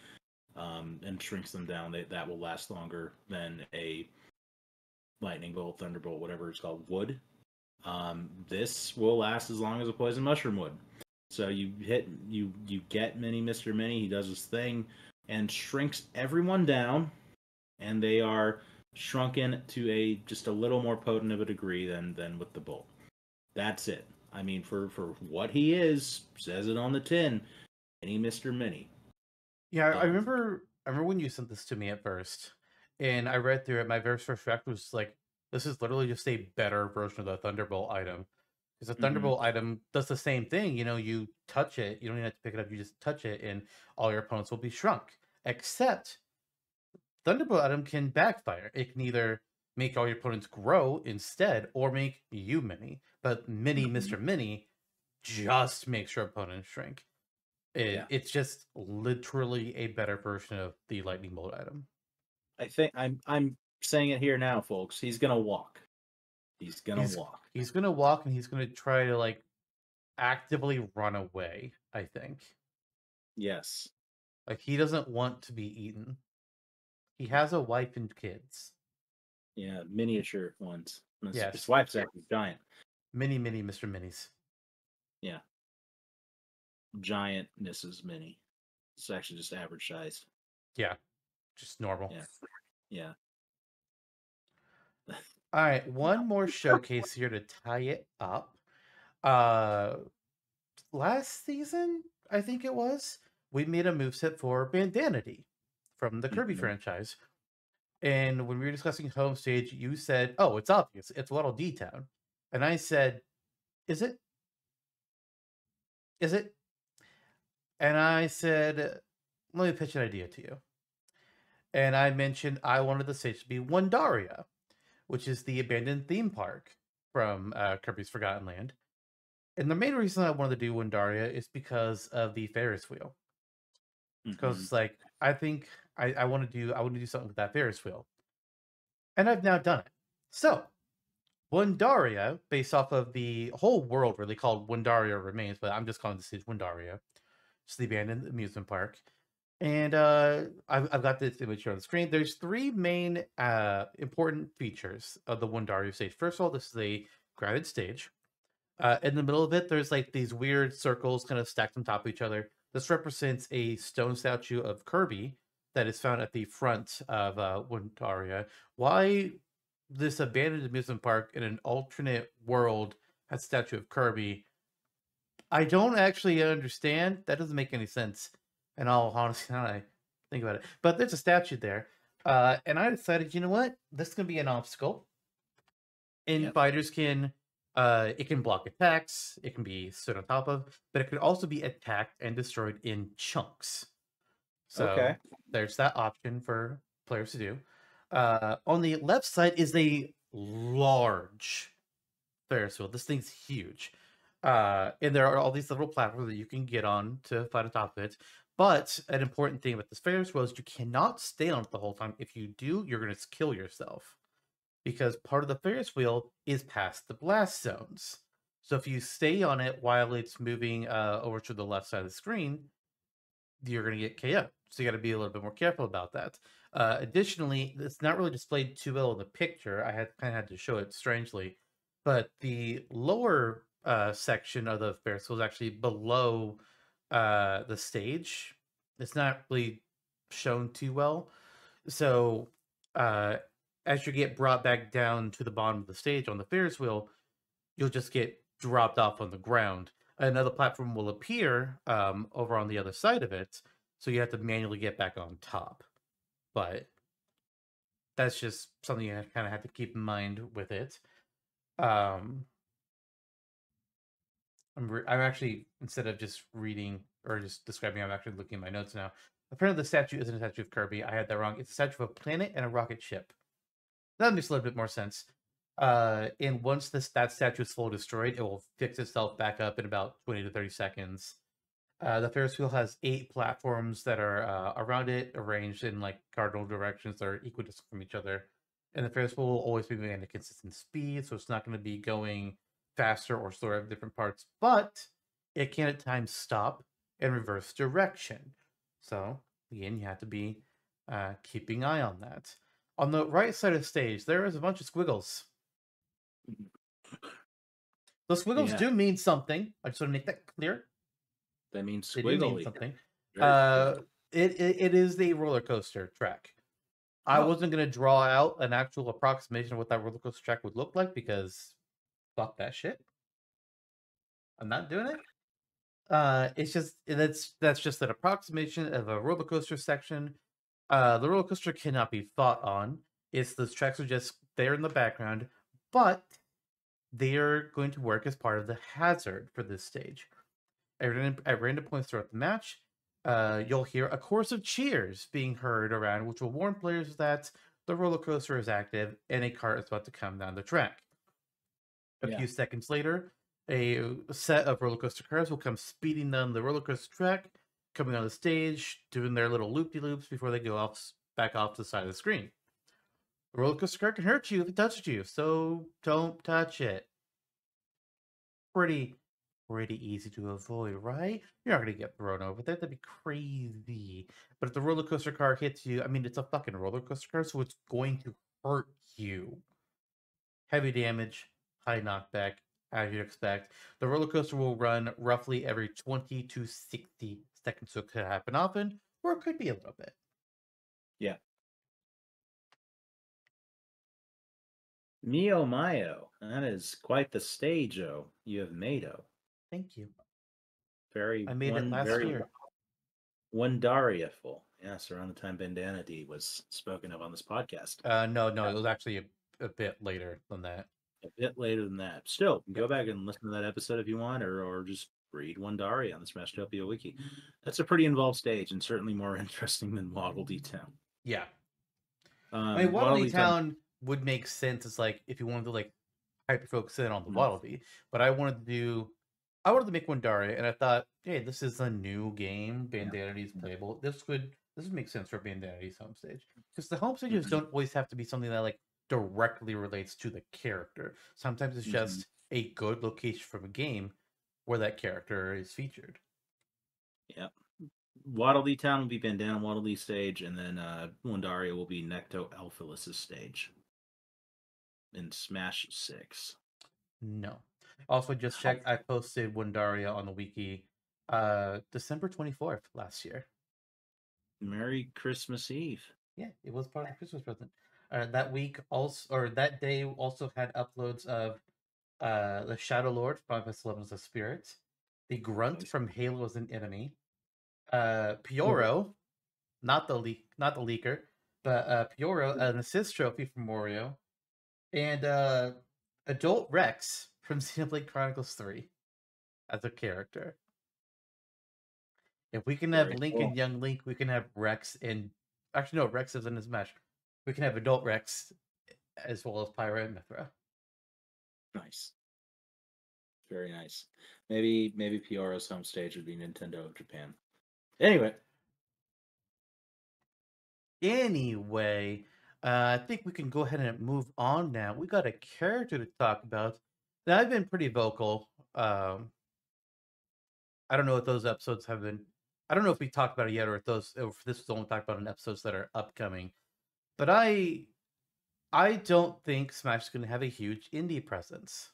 and shrinks them down. That will last longer than a lightning bolt, thunderbolt, whatever it's called, would. This will last as long as a poison mushroom would. So you get Mini Mr. Mini. He does his thing and shrinks everyone down, and they are shrunken to just a little more potent of a degree than with the bolt. That's it. I mean, for what he is, says it on the tin. Mini Mr. Mini. Yeah, I Done. remember I remember when you sent this to me at first, and I read through it. My very first reaction was like, "This is literally just a better version of the Thunderbolt item." Because the Mm-hmm. Thunderbolt item does the same thing. You touch it, you don't even have to pick it up. You just touch it, and all your opponents will be shrunk. Except Thunderbolt item can backfire. It can either make all your opponents grow instead, or make you mini. But Mini Mm-hmm. Mister Mini just makes your opponents shrink. Yeah. It's just literally a better version of the lightning bolt item. I think I'm saying it here now, folks. He's gonna walk. He's gonna He's walk. he's gonna walk and he's gonna try to like actively run away, I think. Yes. Like he doesn't want to be eaten. He has a wife and kids. Yeah. Miniature ones. His Yes. wife's actually giant. Mini Mr. Minis. Yeah, giant Mrs. Mini. It's actually just average size. Yeah, just normal. Yeah, yeah. All right, one more showcase here to tie it up. Uh, last season, I think it was, we made a moveset for Bandanity from the Kirby Mhm. franchise. And when we were discussing home stage, you said, "Oh, it's obvious. It's Waddle D Town," and I said, "Is it? Is it?" And I said, "Let me pitch an idea to you." And I mentioned I wanted the stage to be Wondaria, which is the abandoned theme park from Kirby's Forgotten Land. And the main reason I wanted to do Wondaria is because of the Ferris wheel. Mhm. Because like I think I want to do something with that Ferris wheel, and I've now done it. So Wondaria, based off of the whole world, really called Wondaria Remains, but I'm just calling the stage Wondaria. It's the abandoned amusement park. And I've got this image here on the screen. There's three main important features of the Wondaria stage. First of all, this is a grounded stage. In the middle of it, there's like these weird circles kind of stacked on top of each other. This represents a stone statue of Kirby that is found at the front of Wondaria. Why this abandoned amusement park in an alternate world has a statue of Kirby? I don't actually understand. That doesn't make any sense. In all honesty, now that I think about it. But there's a statue there. And I decided, you know what? This can be an obstacle. And Yep. fighters can it can block attacks, it can be stood on top of, but it could also be attacked and destroyed in chunks. So Okay. there's that option for players to do. On the left side is a large Ferris wheel. This thing's huge. And there are all these little platforms that you can get on to fight on top of it. But an important thing about this Ferris wheel is you cannot stay on it the whole time. If you do, you're going to kill yourself because part of the Ferris wheel is past the blast zones. So if you stay on it while it's moving over to the left side of the screen, you're going to get KO. So you got to be a little bit more careful about that. Additionally, it's not really displayed too well in the picture. I had kind of had to show it strangely, but the lower section of the Ferris wheel is actually below the stage. It's not really shown too well. So uh, as you get brought back down to the bottom of the stage on the Ferris wheel, you'll just get dropped off on the ground. Another platform will appear over on the other side of it, so you have to manually get back on top. But that's just something you kind of have to keep in mind with it. Um, I'm actually, instead of just reading or just describing, I'm actually looking at my notes now. Apparently, the statue isn't a statue of Kirby. I had that wrong. It's a statue of a planet and a rocket ship. That makes a little bit more sense. And once that statue is fully destroyed, it will fix itself back up in about 20 to 30 seconds. The Ferris wheel has 8 platforms that are around it, arranged in like cardinal directions that are equidistant from each other. And the Ferris wheel will always be moving at a consistent speed, so it's not going to be going faster or slower at different parts, but it can at times stop and reverse direction. So again, you have to be keeping eye on that. On the right side of the stage, there is a bunch of squiggles. The squiggles Yeah. do mean something. I just want to make that clear. That means They do mean squiggly. something. Very squiggly. It is the roller coaster track. I Oh. wasn't gonna draw out an actual approximation of what that roller coaster track would look like because fuck that shit. I'm not doing it. It's just that's just an approximation of a roller coaster section. The roller coaster cannot be fought on. It's those tracks are just there in the background, but they are going to work as part of the hazard for this stage. At random points throughout the match, you'll hear a chorus of cheers being heard around, which will warn players that the roller coaster is active and a cart is about to come down the track. A Yeah. few seconds later, a set of roller coaster cars will come speeding down the roller coaster track, coming on the stage, doing their little loop-de-loops before they go back off to the side of the screen. The roller coaster car can hurt you if it touches you, so don't touch it. Pretty easy to avoid, right? You're not gonna get thrown over there. That'd be crazy. But if the roller coaster car hits you, I mean, it's a fucking roller coaster car, so it's going to hurt you. Heavy damage, high knockback, as you'd expect. The roller coaster will run roughly every 20 to 60 seconds, so it could happen often, or it could be a little bit. Yeah. Mio Mayo, that is quite the stage-o you have made-o. Thank you. Very I made it last very year. Wondariaful. Yes, around the time Bandana D was spoken of on this podcast. No, it was actually a bit later than that. A bit later than that. Still, go Yep. back and listen to that episode if you want, or just read Wondari on the Smashtopia wiki. That's a pretty involved stage and certainly more interesting than Waddle Dee Town. Yeah. I mean, Waddle Waddle Dee Dee Town. Town would make sense. It's like if you wanted to like hyper focus in on the Mhm. Waddle Dee, but I wanted to make Wandari, and I thought, hey, this is a new game. Bandanity's playable. This would make sense for Bandanity's home stage, because the home stages Mhm. don't always have to be something that like directly relates to the character. Sometimes it's just a good location from a game where that character is featured. Yep. Waddle Dee Town will be Bandana Waddle Dee stage, and then Wandaria will be Necto Alphilis' stage in Smash 6. No. Also, just checked. I posted Wandaria on the wiki, December 24th last year. Merry Christmas Eve. Yeah, it was part of the Christmas present. That week also, or that day also had uploads of the Shadow Lord from Eleven's of Spirits, the Grunt Nice. from Halo as an Enemy, Pioro, not the leaker, but Pioro, an assist trophy from Wario, and Adult Rex from Xenoblade Chronicles 3 as a character. If we can have Very Link cool. and Young Link, we can have Rex and actually no, Rex is in his mesh. We can have Adult Rex as well as Pyra and Mithra. Nice. Very nice. Maybe Pioro's home stage would be Nintendo of Japan. Anyway, I think we can go ahead and move on now. We got a character to talk about. Now, I've been pretty vocal. I don't know if those episodes have been. I don't know if we talked about it yet, or if this was only talked about in episodes that are upcoming. But I don't think Smash is going to have a huge indie presence.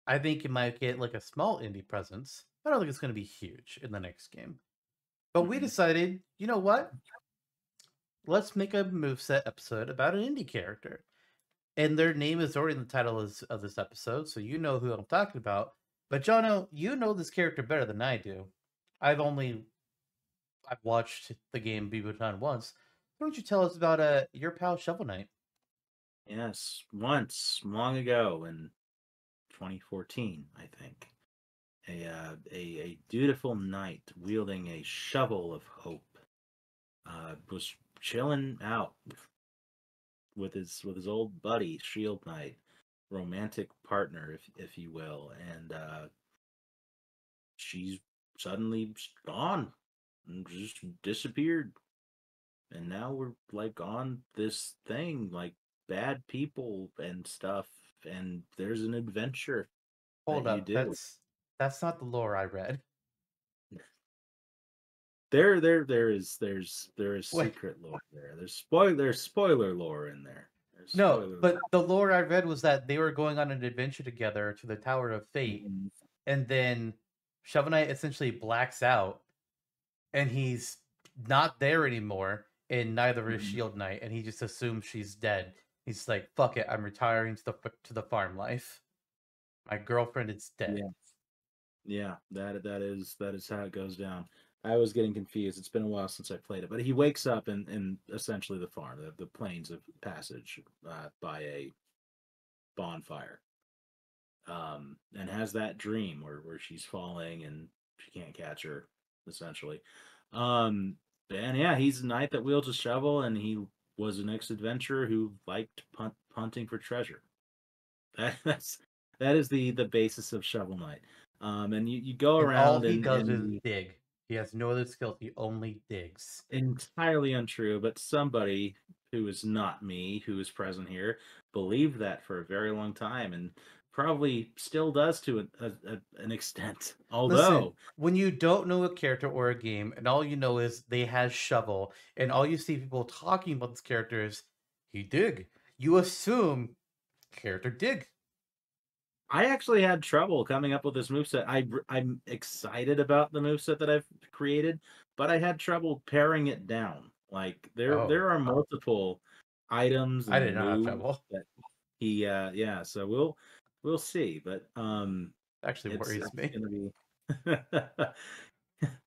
I think it might get like a small indie presence. I don't think it's going to be huge in the next game. But we decided, you know what? Let's make a moveset episode about an indie character. And their name is already in the title of this episode, so you know who I'm talking about. But Jonno, you know this character better than I do. I've watched the game be done once. Why don't you tell us about your pal Shovel Knight? yes, once long ago in 2014, I think, a dutiful knight wielding a shovel of hope was chilling out with his old buddy Shield Knight, romantic partner, if you will, and she's suddenly gone and just disappeared. And now we're like on this thing, like bad people and stuff, and there's an adventure that Hold you up, do. that's not the lore I read. There is Wait, secret lore there. There's spoiler lore in there. There's no, spoiler but the lore I read was that they were going on an adventure together to the Tower of Fate, lore. and then Shovel Knight essentially blacks out, and he's not there anymore, and neither is Mhm. Shield Knight, and he just assumes she's dead. He's like, "Fuck it, I'm retiring to the farm life. My girlfriend is dead." Yeah, yeah. That is how it goes down. I was getting confused. It's been a while since I played it, but he wakes up in essentially the farm, the plains of passage, by a bonfire, and has that dream where she's falling and she can't catch her, essentially. Um, and yeah, he's a knight that wields a shovel, and he was an ex-adventurer who liked punting for treasure. That's that is the basis of Shovel Knight. And you go And all around he and does is the dig. He has no other skills. He only digs. entirely untrue, but somebody who is not me, who is present here, believed that for a very long time, and probably still does to an extent. Listen, Although, when you don't know a character or a game, and all you know is they has shovel, and all you see people talking about this character is he dig. You assume character dig. I actually had trouble coming up with this moveset. I'm excited about the moveset that I've created, but I had trouble paring it down. Like Oh, there are multiple items I did and not have moves trouble. that he yeah, so we'll see, but Actually it's worries me. gonna be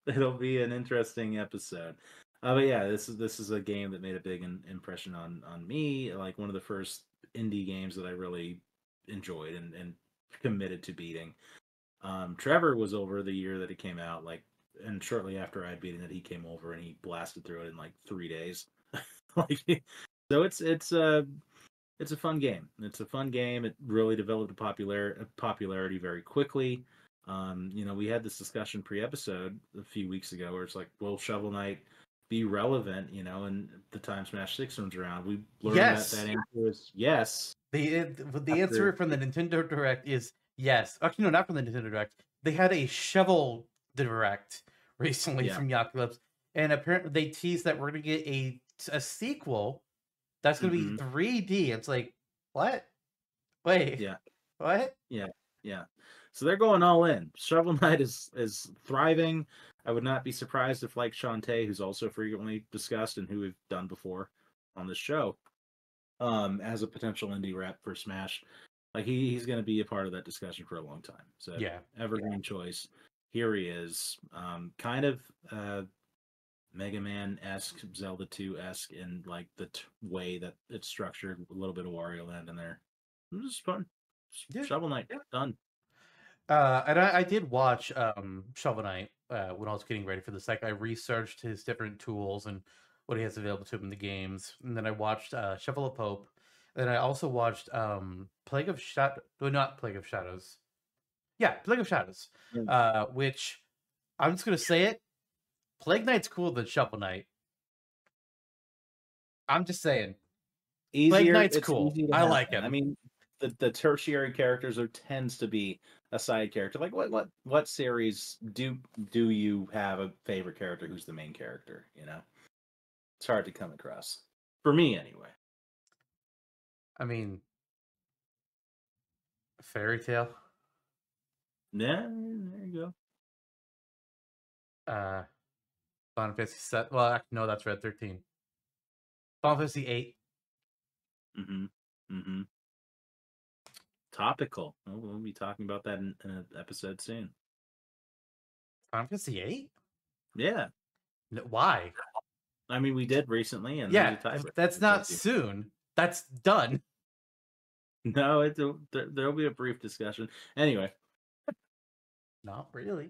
it'll be an interesting episode. But yeah, this is a game that made a big impression on me. Like one of the first indie games that I really enjoyed and committed to beating. Trevor was over the year that it came out, like, and shortly after I'd beaten it, he came over and he blasted through it in like 3 days. Like, so it's a fun game. It's a fun game. It really developed a popularity very quickly. We had this discussion pre-episode a few weeks ago where it's like, will Shovel Knight be relevant? And the time Smash Six comes around, we learned that Yes. that answer is yes. The answer After from the Nintendo Direct is yes. Actually, no, not from the Nintendo Direct. They had a Shovel Direct recently yeah, from Yacht Club, and apparently they teased that we're gonna get a sequel that's gonna be hmm 3D. It's like, what? Wait, yeah, what? yeah, yeah. So they're going all in. Shovel Knight is thriving. I would not be surprised if, like Shantae, who's also frequently discussed and who we've done before on this show, as a potential indie rep for Smash. Like he's going to be a part of that discussion for a long time. So Yeah, evergreen choice. Here he is, kind of Mega Man esque, Zelda 2 esque in like the way that it's structured. A little bit of Wario Land in there. This is fun. yeah. Shovel Knight done. And I did watch Shovel Knight when I was getting ready for this. Like I researched his different tools and what he has available to him in the games, and then I watched Shovel of Hope. Then I also watched Plague of Shadow. No, not Plague of Shadows. Yeah, Plague of Shadows. Yeah. Which I'm just gonna say it. Plague Knight's cooler than Shovel Knight. I'm just saying. Plague Easier. Knight's It's cool. easy to I like happen. I him. mean, the tertiary characters are tends to be a side character. Like what series do you have a favorite character who's the main character? It's hard to come across for me anyway. I mean, Fairy Tale. Yeah, there you go. Uh, Final Fantasy Set. Well, actually, no, that's Red 13. Final Fantasy 8. Mm-hmm. Mm-hmm. Topical. We'll be talking about that in an episode soon. Final Fantasy 8? Yeah. Why? I mean, we did recently, and there's Yeah, a tiebreaker. that's not soon. That's done. No, there'll be a brief discussion. Anyway, Not really.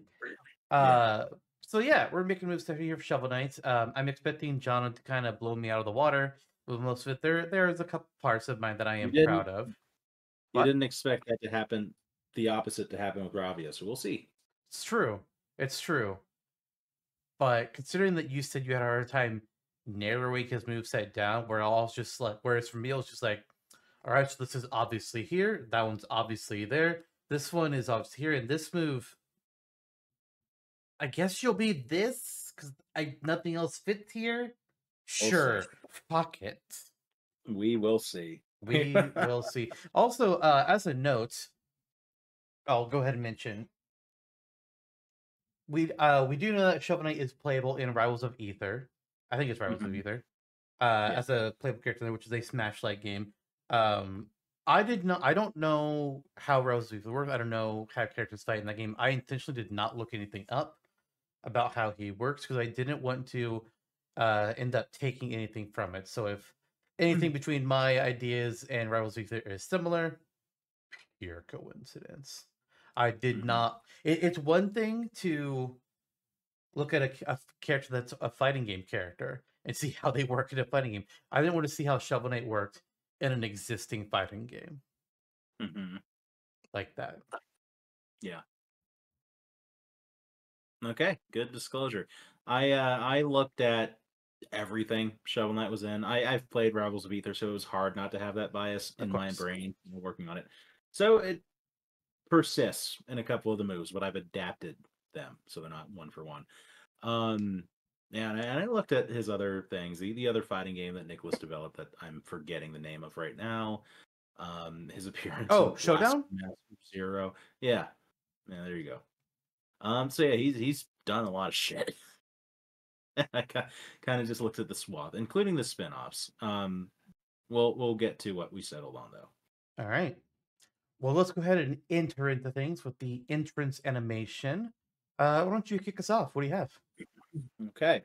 yeah. Uh, so yeah, we're making moves here for Shovel Knight. I'm expecting Jonno to kind of blow me out of the water with most of it. There's a couple parts of mine that I You am didn't proud of. you What? didn't expect that to happen, the opposite to happen with Ravia, so we'll see. It's true. It's true. But considering that you said you had a hard time narrowing his moveset down, where all just like, whereas for me it was just like, all right, so this is obviously here, that one's obviously there, this one is obviously here, and this move, I guess you'll be this because I nothing else fits here. We'll see. Sure, fuck it. We will see. We will see. Also, as a note, I'll go ahead and mention we do know that Shovel Knight is playable in Rivals of Ether. I think it's Rivals of Mhm. Ether. Yeah. As a playable character, which is a Smash-like game. I don't know how Rivals of Ether works. I don't know how characters fight in that game. I intentionally did not look anything up about how he works because I didn't want to end up taking anything from it. So if anything between my ideas and Rivals of Ether is similar, pure coincidence. I did Mhm. not. It's one thing to look at a character that's a fighting game character and see how they work in a fighting game. I didn't want to see how Shovel Knight worked in an existing fighting game Mhm. like that. Yeah. Okay, good disclosure. I looked at everything Shovel Knight was in. I've played Rivals of Ether, so it was hard not to have that bias Of in my course. brain working on it. So it persists in a couple of the moves, but I've adapted them so they're not one for one. Um, yeah, and I looked at his other things, the other fighting game that Nicholas developed that I'm forgetting the name of right now. His appearance in Oh, Blast Showdown? Master Zero. Yeah, yeah, there you go. So yeah, he's done a lot of shit. I kind of just looked at the swath, including the spin-offs. We'll get to what we settled on though. All right. Well, let's go ahead and enter into things with the entrance animation. Why don't you kick us off? What do you have? Okay.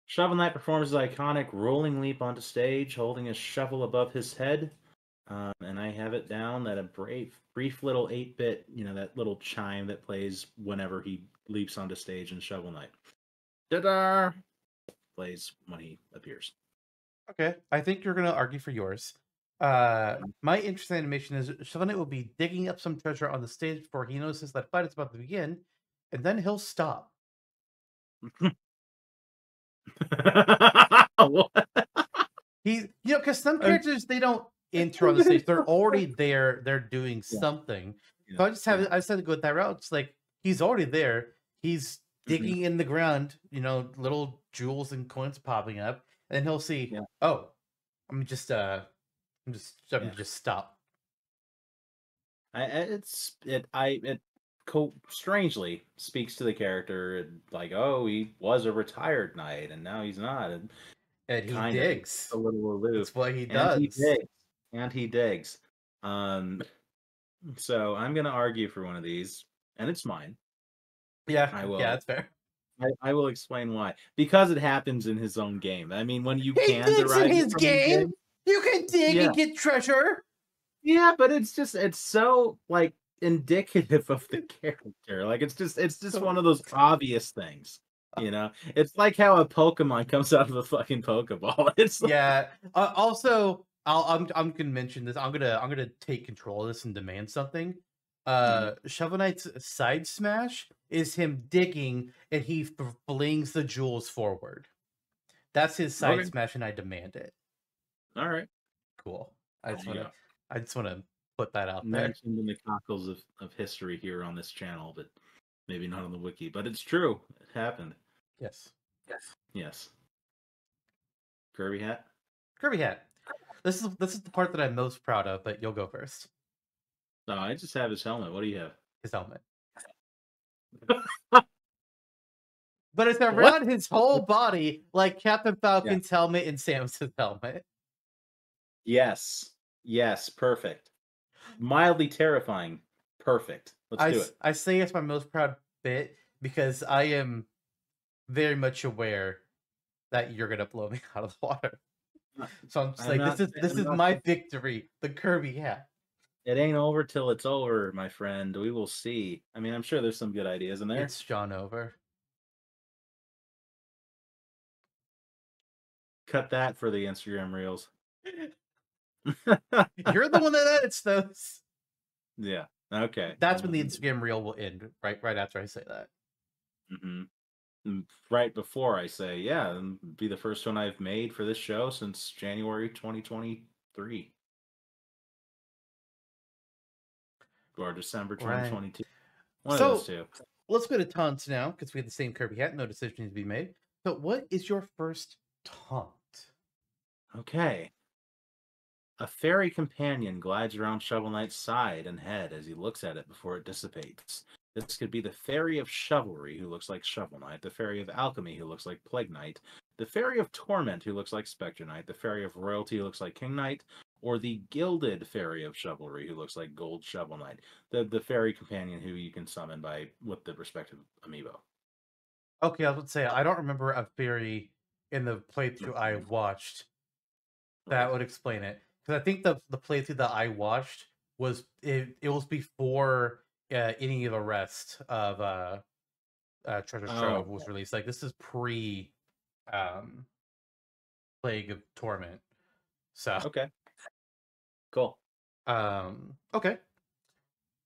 Shovel Knight performs his iconic rolling leap onto stage, holding a shovel above his head. And I have it down that a brief little 8-bit, that little chime that plays whenever he leaps onto stage in Shovel Knight. Ta-da! Plays when he appears. Okay, I think you're gonna argue for yours. My interest in animation is Shovel Knight will be digging up some treasure on the stage before he notices that fight is about to begin, and then he'll stop. What? Because some I'm- characters they don't enter on the stage; they're already there. They're doing Yeah. something. Yeah, So I just have yeah. I decided to go with that route. It's like he's already there. He's Mhm. digging in the ground. Little jewels and coins popping up, and he'll see. Yeah. Oh, I'm just I'm Yeah. just stop. It strangely speaks to the character, like, oh, he was a retired knight and now he's not, and And he kind of digs. a little aloof, That's what he and he does. digs, and he digs. Um, so I'm gonna argue for one of these, and it's mine. Yeah, I yeah, will. that's fair. I will explain why. Because it happens in his own game. I mean, when you He can digs in derive it his from his game. game, You can dig yeah. and get treasure. Yeah, but it's so like indicative of the character. Like it's just one of those obvious things. It's like how a Pokemon comes out of a fucking Pokeball. It's like, Yeah. Also, I'm gonna mention this. I'm gonna take control of this and demand something. Mhm. Shovel Knight's side smash is him digging and he flings the jewels forward. That's his side Okay, smash, and I demand it. all right. Cool. There you go. I just wanna put that out there. Mentioned in the cockles of history here on this channel, but maybe not on the wiki. But it's true. It happened. Yes. Yes. Kirby hat. Kirby hat. This is the part that I'm most proud of, but you'll go first. No, I just have his helmet. What do you have? His helmet. But it's What? around his whole body, like Captain Yeah. Falcon's helmet and Samus's helmet. Yes. Yes. Perfect. Mildly terrifying. Perfect. Let's do it. I say it's my most proud bit because I am very much aware that you're gonna blow me out of the water. So I'm just I'm like, not. this I'm is not. my victory, the Kirby hat. It ain't over till it's over, my friend. We will see. I mean, I'm sure there's some good ideas in there. It's John over. Cut that for the Instagram reels. You're the one that edits those. Yeah. Okay. That's when the Instagram reel will end, right after I say that. hmm Right before I say, yeah, and be the first one I've made for this show since January 2023 or December Right. 2022. One of So those two. let's go to taunts now because we have the same Kirby hat. No decision needs to be made. So, what is your first taunt? Okay. A fairy companion glides around Shovel Knight's side and head as he looks at it before it dissipates. This could be the Fairy of Chivalry, who looks like Shovel Knight, the Fairy of Alchemy, who looks like Plague Knight, the Fairy of Torment, who looks like Spectre Knight, the Fairy of Royalty, who looks like King Knight, or the Gilded Fairy of Chivalry, who looks like Gold Shovel Knight, the fairy companion who you can summon with the respective amiibo. Okay, I would say I don't remember a fairy in the playthrough I watched that Right. would explain it because I think the playthrough that I watched was it was before any of the rest of Treasure Oh, Trove was released. Like this is pre um, Plague of Torment. So okay. Cool. okay.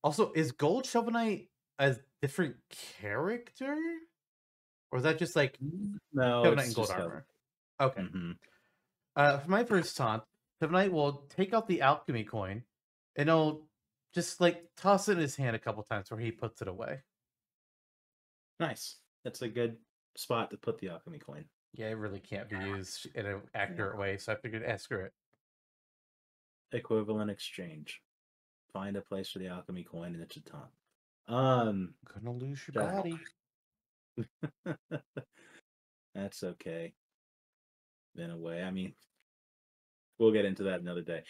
Also, is Gold Shovel Knight a different character, or is that just like No, Shovel Knight it's in gold just armor? Okay. hmm For my first taunt, Shovel Knight will take out the alchemy coin, and he'll just like toss it in his hand a couple times where he puts it away. Nice. That's a good spot to put the alchemy coin. Yeah, it really can't be used in an accurate way, so I figured, screw it. equivalent exchange. Find a place for the alchemy coin and it's a ton. Gonna lose your so- body. That's okay. In a way. I mean, we'll get into that another day.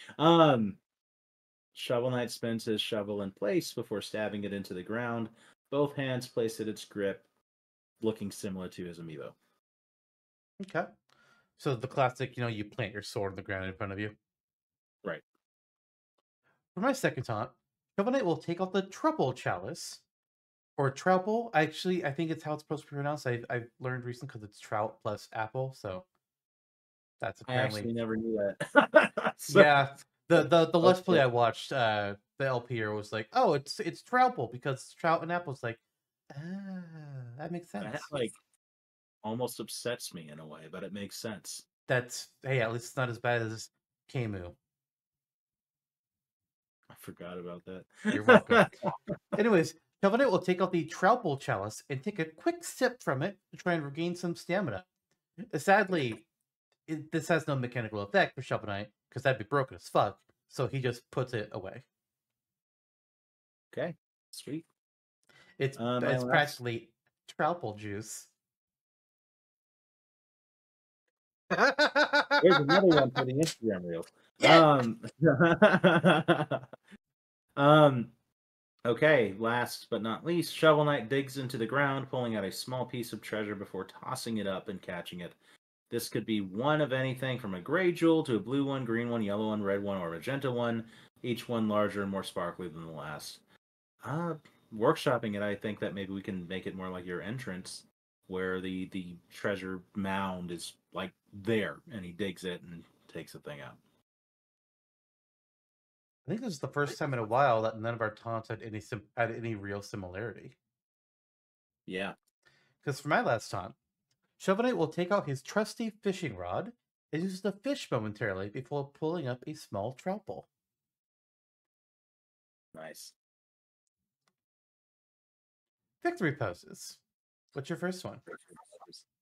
Shovel Knight spins his shovel in place before stabbing it into the ground. Both hands place at its grip, looking similar to his amiibo. Okay. So the classic, you plant your sword on the ground in front of you. Right. For my second taunt, Shovel Knight will take out the Trouble Chalice. Or Trouble. Actually, I think it's how it's supposed to be pronounced. I've learned recently because it's trout plus apple. So that's I actually apparently. never knew that. Yeah. The Let's Play okay. I watched, the LPer was like, oh, it's Trouble because trout and apple's like, ah, that makes That sense. almost upsets me in a way, but it makes sense. That's, hey, at least it's not as bad as Camus. I forgot about that. You're welcome. Anyways, Shovel Knight will take out the Trouble Chalice and take a quick sip from it to try and regain some stamina. Sadly, this has no mechanical effect for Shovel Knight because that'd be broken as fuck. So he just puts it away. Okay, sweet. It's My last... practically Trouble juice. There's another one for the Instagram reels. Okay, last but not least, Shovel Knight digs into the ground, pulling out a small piece of treasure before tossing it up and catching it. This could be one of anything from a gray jewel to a blue one, green one, yellow one, red one, or magenta one, each one larger and more sparkly than the last. Workshopping it, I think that maybe we can make it more like your entrance, where the treasure mound is like there, and he digs it and takes the thing out. I think this is the first time in a while that none of our taunts had any real similarity. Yeah. Because for my last taunt, Shovel Knight will take out his trusty fishing rod and uses the fish momentarily before pulling up a small trout ball. Nice. Victory poses. What's your first one?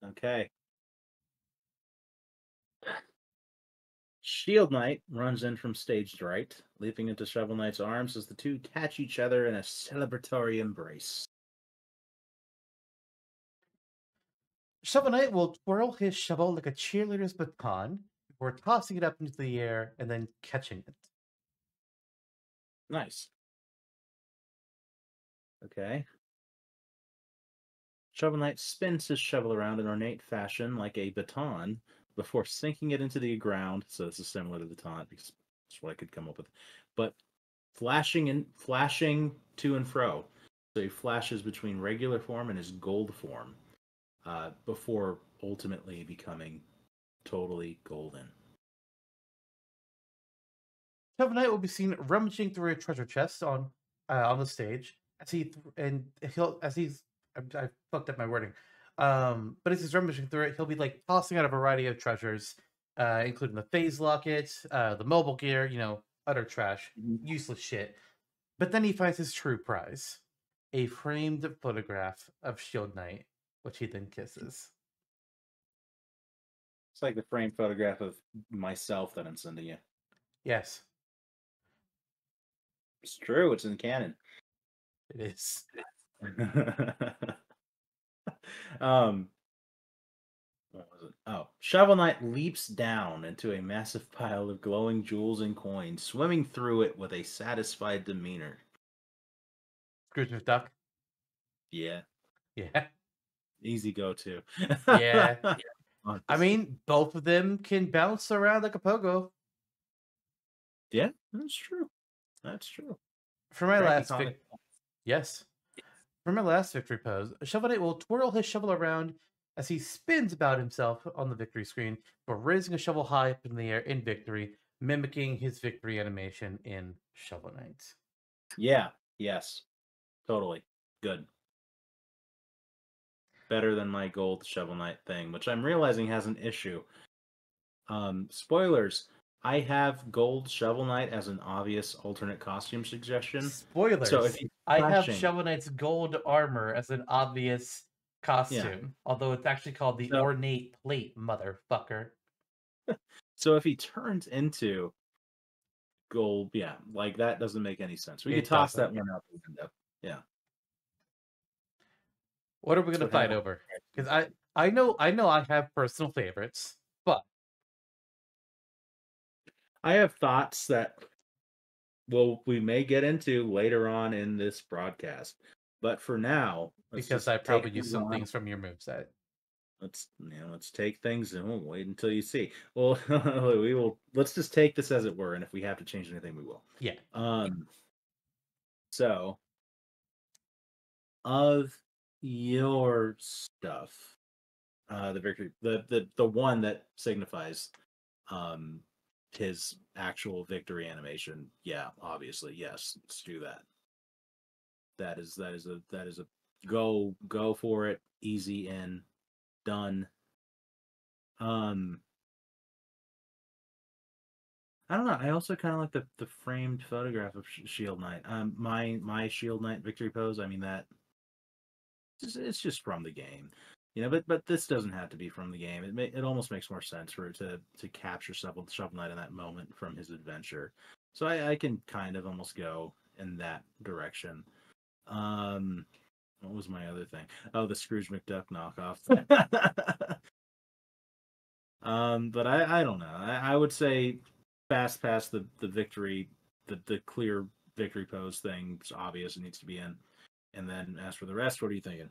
Okay. Shield Knight runs in from staged right, leaping into Shovel Knight's arms as the two catch each other in a celebratory embrace. Shovel Knight will twirl his shovel like a cheerleader's baton before tossing it up into the air and then catching it. Nice. Okay. Shovel Knight spins his shovel around in ornate fashion like a baton before sinking it into the ground. So this is similar to the taunt because that's what I could come up with. But flashing to and fro. So he flashes between regular form and his gold form before ultimately becoming totally golden. Shovel Knight will be seen rummaging through a treasure chest on the stage I fucked up my wording. But as he's rummaging through it, he'll be like tossing out a variety of treasures, including the phase locket, the mobile gear, utter trash, useless shit. But then he finds his true prize, a framed photograph of Shield Knight, which he then kisses. It's like the framed photograph of myself that I'm sending you. Yes, It's true. It's in canon. it is. um, what was it? Oh, Shovel Knight leaps down into a massive pile of glowing jewels and coins, swimming through it with a satisfied demeanor. Scrooge McDuck. Yeah, Yeah. easy go to. Yeah. I Honestly. mean, both of them can bounce around like a pogo. Yeah, that's true. That's true. For my Cranky last comic. yes. For my last victory pose, Shovel Knight will twirl his shovel around as he spins about himself on the victory screen for raising a shovel high up in the air in victory, mimicking his victory animation in Shovel Knight. Yeah. Yes. Totally. Good. Better than my gold Shovel Knight thing, which I'm realizing has an issue. Spoilers. I have gold Shovel Knight as an obvious alternate costume suggestion. Spoilers. So if he's I have flashing, Shovel Knight's gold armor as an obvious costume, although it's actually called the So- ornate plate, motherfucker. so if he turns into gold. Yeah, like that doesn't make any sense. We could It toss that doesn't. one out the window. Yeah. What are we That's gonna what had fight happened. over? Because I know I have personal favorites, but I have thoughts that we may get into later on in this broadcast. But for now, let's because just I take probably use things some on. things from your moveset. Let's take things and we'll wait until you see. Well, we will. Let's just take this as it were, and if we have to change anything, we will. Yeah. So of your stuff, the victory, the one that signifies um his actual victory animation. Yeah, obviously, yes. Let's do that. That is a go for it. Easy in, done. Um, I don't know. I also kind of like the framed photograph of Shield Knight. My Shield Knight victory pose. I mean that it's just from the game, But this doesn't have to be from the game. It almost makes more sense for it to capture Shovel Knight in that moment from his adventure. So I can kind of almost go in that direction. What was my other thing? Oh, the Scrooge McDuck knockoff. But I don't know. I would say fast past the victory, the clear victory pose thing. It's obvious it needs to be in. And then as for the rest, what are you thinking?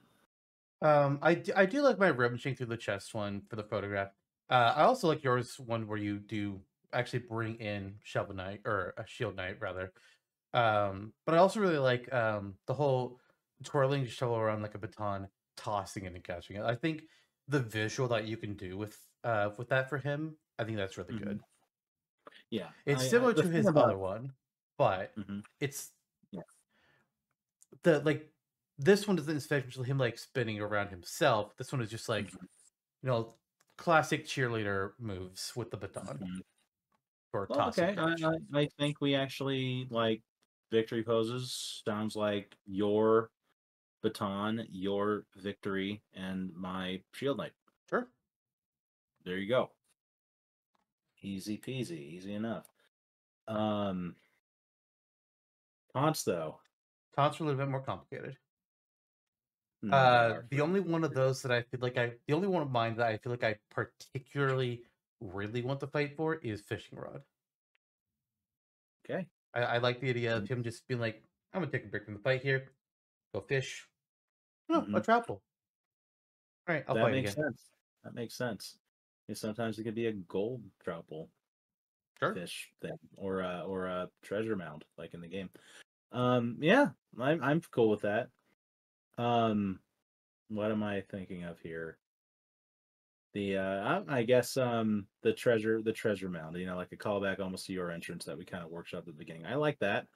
I do like my rummaging through the chest one for the photograph. I also like yours one where you do actually bring in Shovel Knight or a Shield Knight rather. But I also really like the whole twirling your shovel around like a baton, tossing it and catching it. I think the visual that you can do with that for him, I think that's really Hmm. good. Yeah, It's I similar the to thing his about other one, but hmm it's yeah. the like this one doesn't especially him like spinning around himself. This one is just like, Mhm, you know, classic cheerleader moves with the baton mhm. or Well, toss and okay. catch. I think we actually like victory poses. Sounds like your baton, your victory, and my shield knight. Sure. There you go. Easy peasy, easy enough. Um, Taunts though, Taunts are a little bit more complicated. they are The for only one of those that I feel like the only one of mine that I feel like I particularly really want to fight for is fishing rod. okay. I like the idea of him just being like, I'm gonna take a break from the fight here, go fish. No, Mm-hmm. a trapple. All right, I'll That fight makes again. sense. That makes sense. And sometimes it could be a gold trouble Sure. fish thing, or a treasure mound like in the game. Yeah, I'm cool with that. Um, what am I thinking of here? I guess the treasure mound. Like a callback almost to your entrance that we kind of workshopped at the beginning. I like that.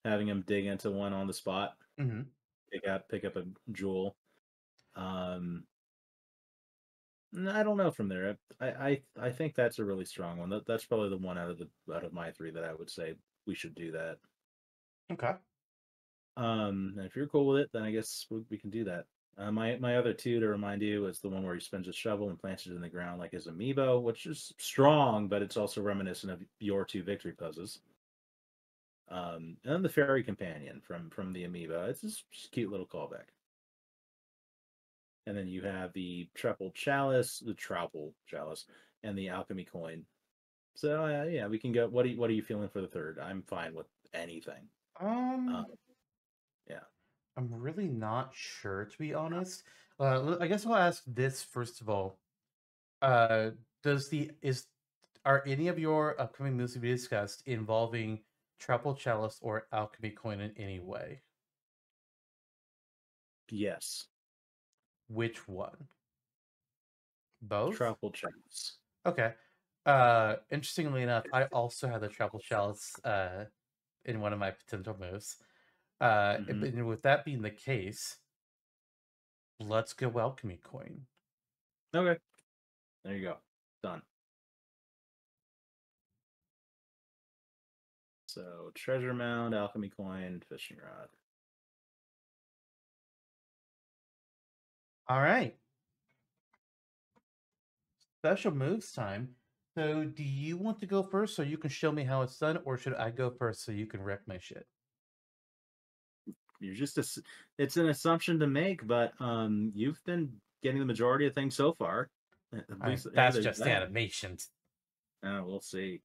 Having him dig into one on the spot, Mm-hmm. pick up a jewel. Um, I don't know from there. I think that's a really strong one. That's probably the one out of my three that I would say we should do that. Okay. And if you're cool with it, then I guess we can do that. My other two to remind you is the one where he spins his shovel and plants it in the ground like his amiibo, which is strong, but it's also reminiscent of your two victory poses. And then the fairy companion from the amiibo. It's just a cute little callback. And then you have the trowel chalice, and the alchemy coin. So yeah, we can go. What are you feeling for the third? I'm fine with anything. Um, Um, yeah. I'm really not sure to be honest. I guess I'll ask this first of all. Uh, does the is are any of your upcoming moves to be discussed involving Triple Chalice or Alchemy Coin in any way? Yes. Which one? Both? Truffle chalice. Okay. Interestingly enough, I also have the Triple Chalice in one of my potential moves. Hmm. And with that being the case, let's go Alchemy Coin. Okay. There you go. Done. So treasure mound, alchemy coin, fishing rod. All right. Special moves time. So, do you want to go first so you can show me how it's done, or should I go first so you can wreck my shit? You're just it's an assumption to make, but you've been getting the majority of things so far. At All right, least, hey, that's there's just that. animations. We'll see.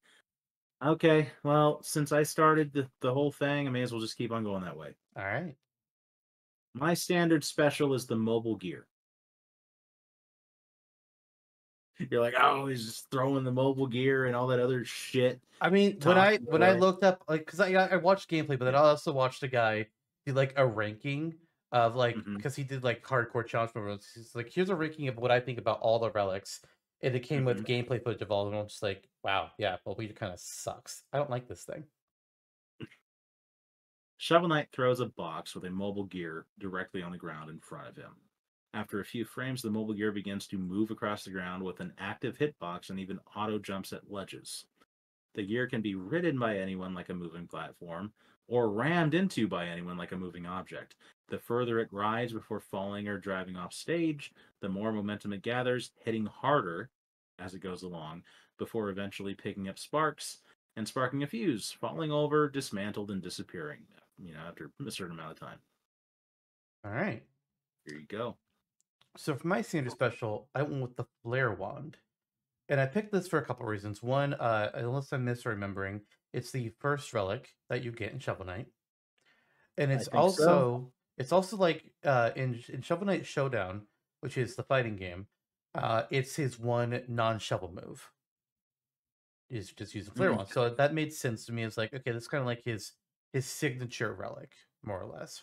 Okay, well, since I started the whole thing, I may as well just keep on going that way. All right. My standard special is the mobile gear. You're like, oh, he's just throwing the mobile gear and all that other shit, I mean, tossing it when I away. looked up like because I watched gameplay, but then Yeah. I also watched a guy do like a ranking of like Hmm. because he did like hardcore challenge modes. He's like, here's a ranking of what I think about all the relics, and it came with Hmm. gameplay footage of all of them. I'm just like, wow, yeah, well, we kind of sucks. I don't like this thing. Shovel Knight throws a box with a mobile gear directly on the ground in front of him. After a few frames, the mobile gear begins to move across the ground with an active hitbox and even auto jumps at ledges. The gear can be ridden by anyone like a moving platform, or rammed into by anyone like a moving object. The further it rides before falling or driving off stage, the more momentum it gathers, hitting harder as it goes along, before eventually picking up sparks and sparking a fuse, falling over, dismantled, and disappearing, after a certain amount of time. All right. Here you go. So for my standard special, I went with the flare wand. And I picked this for a couple reasons. One, unless I'm misremembering, it's the first relic that you get in Shovel Knight, and I think so. it's also like in Shovel Knight Showdown, which is the fighting game. It's his one non-shovel move is just use the flare Mm, wand. So that made sense to me. It's like, okay, that's kind of like his signature relic, more or less.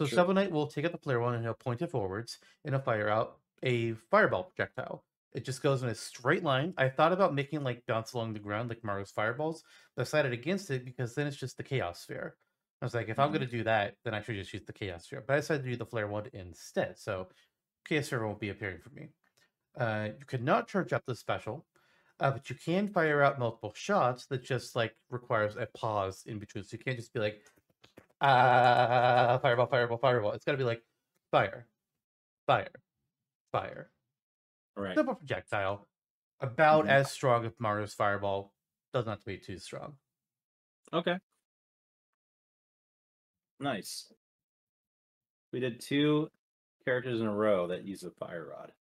So sure. Shovel Knight will take out the flare wand and he'll point it forwards and he'll fire out a fireball projectile. It just goes in a straight line. I thought about making like bounce along the ground like Mario's fireballs, but I decided against it because then it's just the chaos sphere. I was like, if I'm Hmm. gonna do that, then I should just use the chaos sphere. But I decided to do the flare wand instead. So chaos sphere won't be appearing for me. You could not charge up the special, but you can fire out multiple shots that just like requires a pause in between. So you can't just be like, fireball, fireball, fireball. It's got to be like fire, fire, fire. All right. Simple projectile, about Hmm. as strong as Mario's fireball. Doesn't have to be too strong. Okay. Nice. We did two characters in a row that use a fire rod.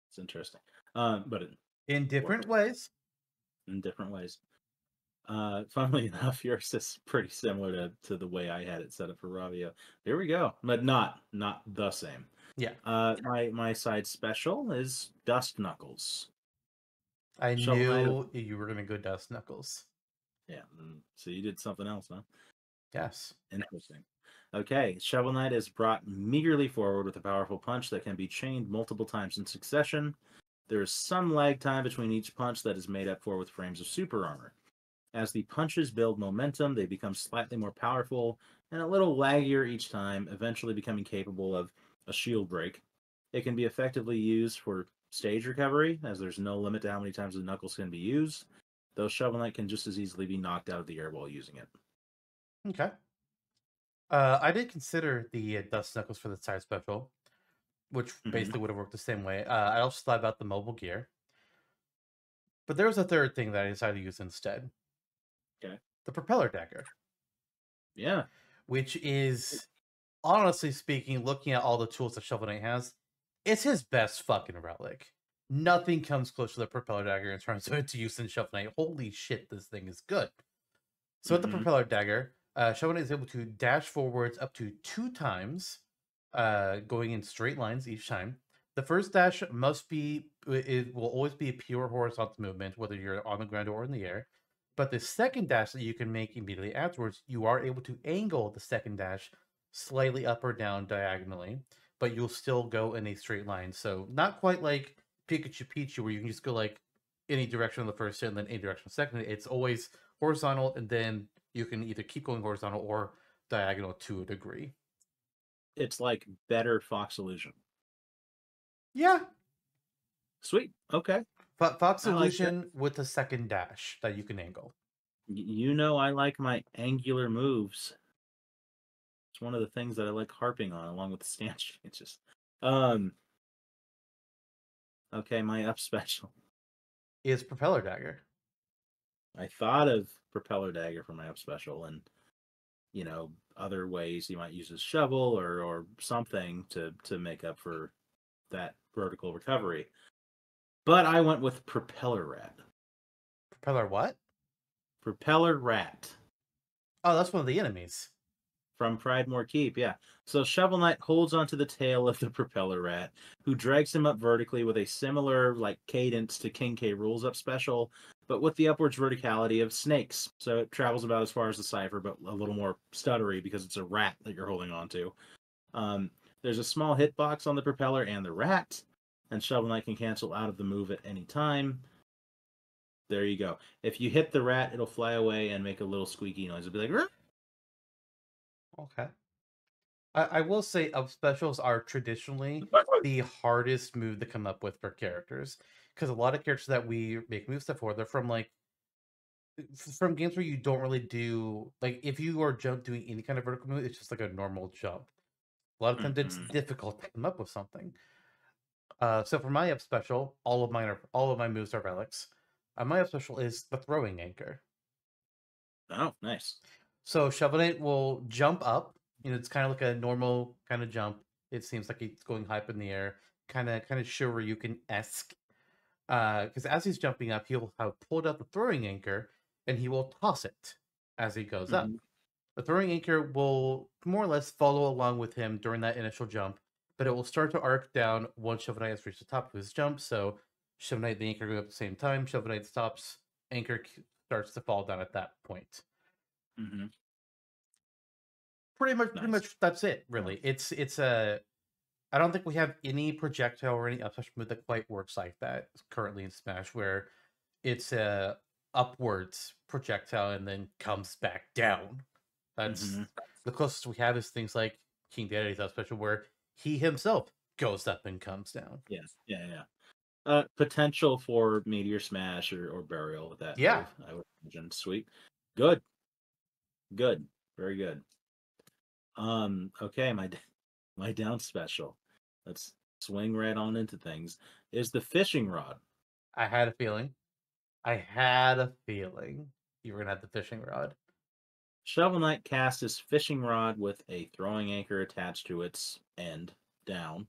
It's interesting. But it In different worked ways. in different ways. Funnily enough, yours is pretty similar to the way I had it set up for Ravio. Here we go, but not the same. Yeah, My side special is Dust Knuckles. I Shovel Knight. knew you were gonna go Dust Knuckles. Yeah. So you did something else, huh? Yes. Interesting. Okay, Shovel Knight is brought meagerly forward with a powerful punch that can be chained multiple times in succession. There is some lag time between each punch that is made up for with frames of super armor. As the punches build momentum, they become slightly more powerful and a little laggier each time, eventually becoming capable of a shield break. It can be effectively used for stage recovery, as there's no limit to how many times the knuckles can be used, though Shovel Knight can just as easily be knocked out of the air while using it. Okay. I did consider the Dust Knuckles for the side special, which Hmm. basically would have worked the same way. I also thought about the mobile gear, but there was a third thing that I decided to use instead: Okay. the propeller dagger, Yeah. which is honestly speaking, looking at all the tools that Shovel Knight has, it's his best fucking relic. Nothing comes close to the propeller dagger in terms of its use in Shovel Knight. Holy shit, this thing is good. So with the Hmm. propeller dagger, Shovel Knight is able to dash forwards up to 2 times, going in straight lines each time. The first dash must be, it will always be a pure horizontal movement, whether you're on the ground or in the air. But the second dash that you can make immediately afterwards, you are able to angle the second dash slightly up or down diagonally, but you'll still go in a straight line. So not quite like Pikachu Pichu, where you can just go like any direction on the first hit and then any direction on the second hit. It's always horizontal, and then you can either keep going horizontal or diagonal to a degree. It's like better Fox Illusion. Yeah, Sweet. Okay. Fox I like that. Illusion with a second dash that you can angle. I like my angular moves. It's one of the things that I like harping on, along with the stance changes. Um. Okay, my up special. is Propeller Dagger. I thought of Propeller Dagger for my up special, and other ways he might use his shovel or something to make up for that vertical recovery. But I went with Propeller Rat. Propeller what? Propeller Rat. Oh, that's one of the enemies. From Pridemore Keep, yeah. So Shovel Knight holds onto the tail of the Propeller Rat, who drags him up vertically with a similar cadence to King K. Rules up special, but with the upwards verticality of snakes. So it travels about as far as the Cypher, but a little more stuttery because it's a rat that you're holding onto. There's a small hitbox on the propeller and the rat, and Shovel Knight can cancel out of the move at any time. There you go. If you hit the rat, it'll fly away and make a little squeaky noise. It'll be like, "Rrr!" Okay. I will say up specials are traditionally the hardest move to come up with for characters. Because a lot of characters that we make move stuff for, they're from games where you don't really do if you are doing any kind of vertical move, it's just like a normal jump. A lot of times it's Mhm. difficult to come up with something. So for my up special, all of my moves are relics. My up special is the throwing anchor. Oh, nice. So Shovel Knight will jump up. It's kind of like a normal kind of jump. It seems like he's going high up in the air, kind of Shoryuken-esque. Because as he's jumping up, he'll have pulled out the throwing anchor, and he will toss it as he goes up. Mhm. The throwing anchor will more or less follow along with him during that initial jump, but it will start to arc down once Shovel Knight has reached the top of his jump. So Shovel Knight and the anchor go up at the same time. Shovel Knight stops, anchor starts to fall down at that point. Mhm. Pretty Nice. much that's it, really. It's a I don't think we have any projectile or any up smash move that quite works like that currently in Smash, where it's a upwards projectile and then comes back down. That's Mhm. the closest we have is things like King Deity's up special, where he himself goes up and comes down. Yeah. Yeah. Yeah. Potential for Meteor Smash or Burial with that Yeah, move, I would imagine. Sweet. Good. Good. Very good. Okay, my down special. Let's swing right on into things. Is the fishing rod. I had a feeling. I had a feeling you were gonna have the fishing rod. Shovel Knight casts his fishing rod with a throwing anchor attached to its end down,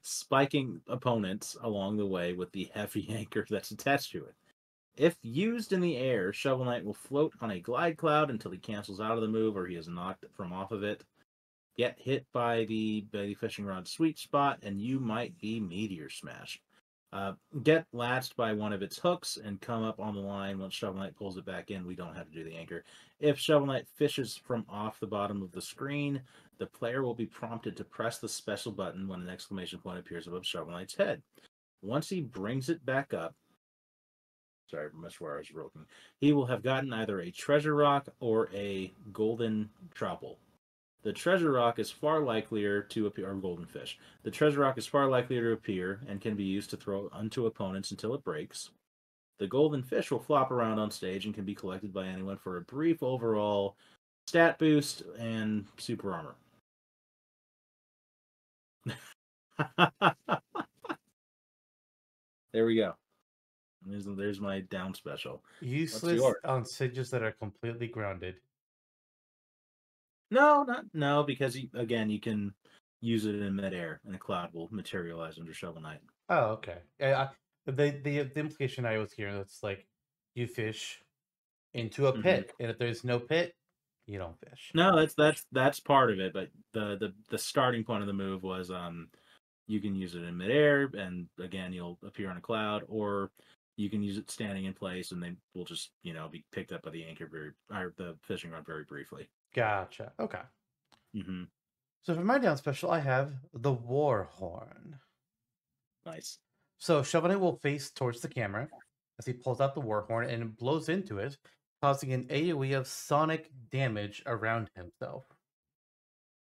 spiking opponents along the way with the heavy anchor that's attached to it. If used in the air, Shovel Knight will float on a glide cloud until he cancels out of the move or he is knocked from off of it. Get hit by the fishing rod sweet spot, and you might be Meteor Smash. Get latched by one of its hooks and come up on the line. Once Shovel Knight pulls it back in, we don't have to do the anchor. If Shovel Knight fishes from off the bottom of the screen, the player will be prompted to press the special button when an exclamation point appears above Shovel Knight's head. Once he brings it back up, sorry, I missed where I was broken. He will have gotten either a treasure rock or a golden trouble. The treasure rock is far likelier to appear, or golden fish. The treasure rock is far likelier to appear and can be used to throw onto opponents until it breaks. The golden fish will flop around on stage and can be collected by anyone for a brief overall stat boost and super armor. There we go. There's my down special. What's Useless yours? on stages that are completely grounded. No, because again, you can use it in midair, and a cloud will materialize under Shovel Knight. Oh, okay. Yeah, the implication I was hearing, it's like you fish into a Hmm. pit, and if there's no pit, you don't fish. No, that's part of it, but the starting point of the move was you can use it in midair, and again you'll appear on a cloud, or you can use it standing in place, and they will just be picked up by the anchor or the fishing rod very briefly. Gotcha. Okay. Hmm. So for my down special, I have the War Horn. Nice. So Shovel Knight will face towards the camera as he pulls out the War Horn and blows into it, causing an AoE of sonic damage around himself.